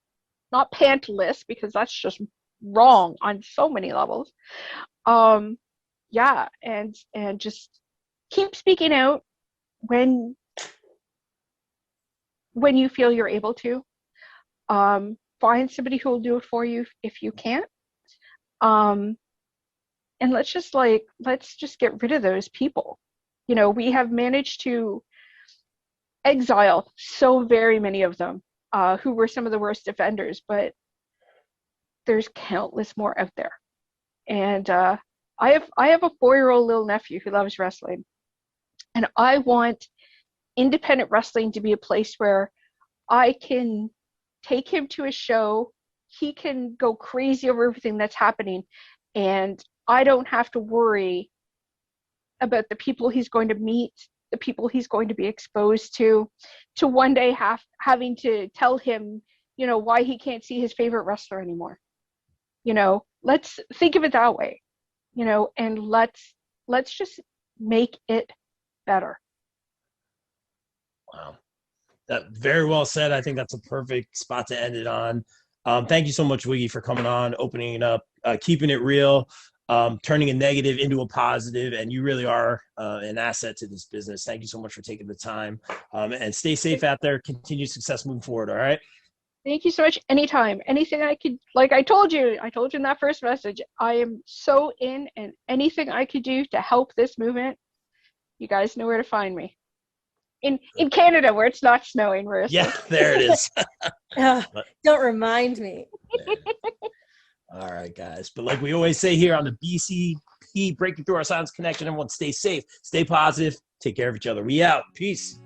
not pantless, because that's just wrong on so many levels. Yeah, and just keep speaking out when you feel you're able to. Find somebody who will do it for you if you can't. And let's just get rid of those people. You know, we have managed to exile so very many of them who were some of the worst offenders, but there's countless more out there. And I have a 4-year-old little nephew who loves wrestling, and I want independent wrestling to be a place where I can take him to a show. He can go crazy over everything that's happening, and I don't have to worry about the people he's going to meet, the people he's going to be exposed to one day having to tell him, you know, why he can't see his favorite wrestler anymore. You know, let's think of it that way, you know, and let's just make it better. Wow. That very well said. I think that's a perfect spot to end it on. Thank you so much, Wiggy, for coming on, opening it up, keeping it real, turning a negative into a positive, and you really are an asset to this business. Thank you so much for taking the time, and stay safe out there. Continued success moving forward. All right. Thank you so much. Anytime, anything I could, like I told you in that first message, I am so in, and anything I could do to help this movement, you guys know where to find me. In Canada, where it's not snowing, Marissa. Yeah, there it is. Don't remind me. All right, guys. But like we always say here on the BCP, Breaking Through Our Silence Connection, everyone stay safe, stay positive, take care of each other. We out. Peace.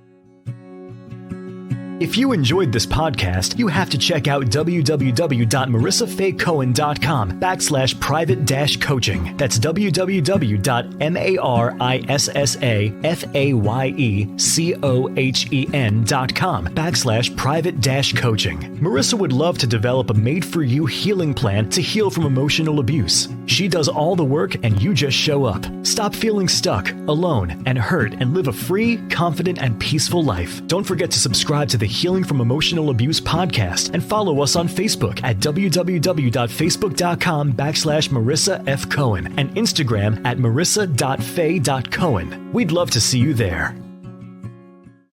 If you enjoyed this podcast, you have to check out www.marissafaycohen.com/private-coaching. That's www.marissafaycohen.com/private-coaching. Marissa would love to develop a made-for-you healing plan to heal from emotional abuse. She does all the work and you just show up. Stop feeling stuck, alone, and hurt, and live a free, confident, and peaceful life. Don't forget to subscribe to the Healing from Emotional Abuse podcast and follow us on Facebook at www.facebook.com/Marissa F. Cohen and Instagram at marissa.fay.cohen. We'd love to see you there.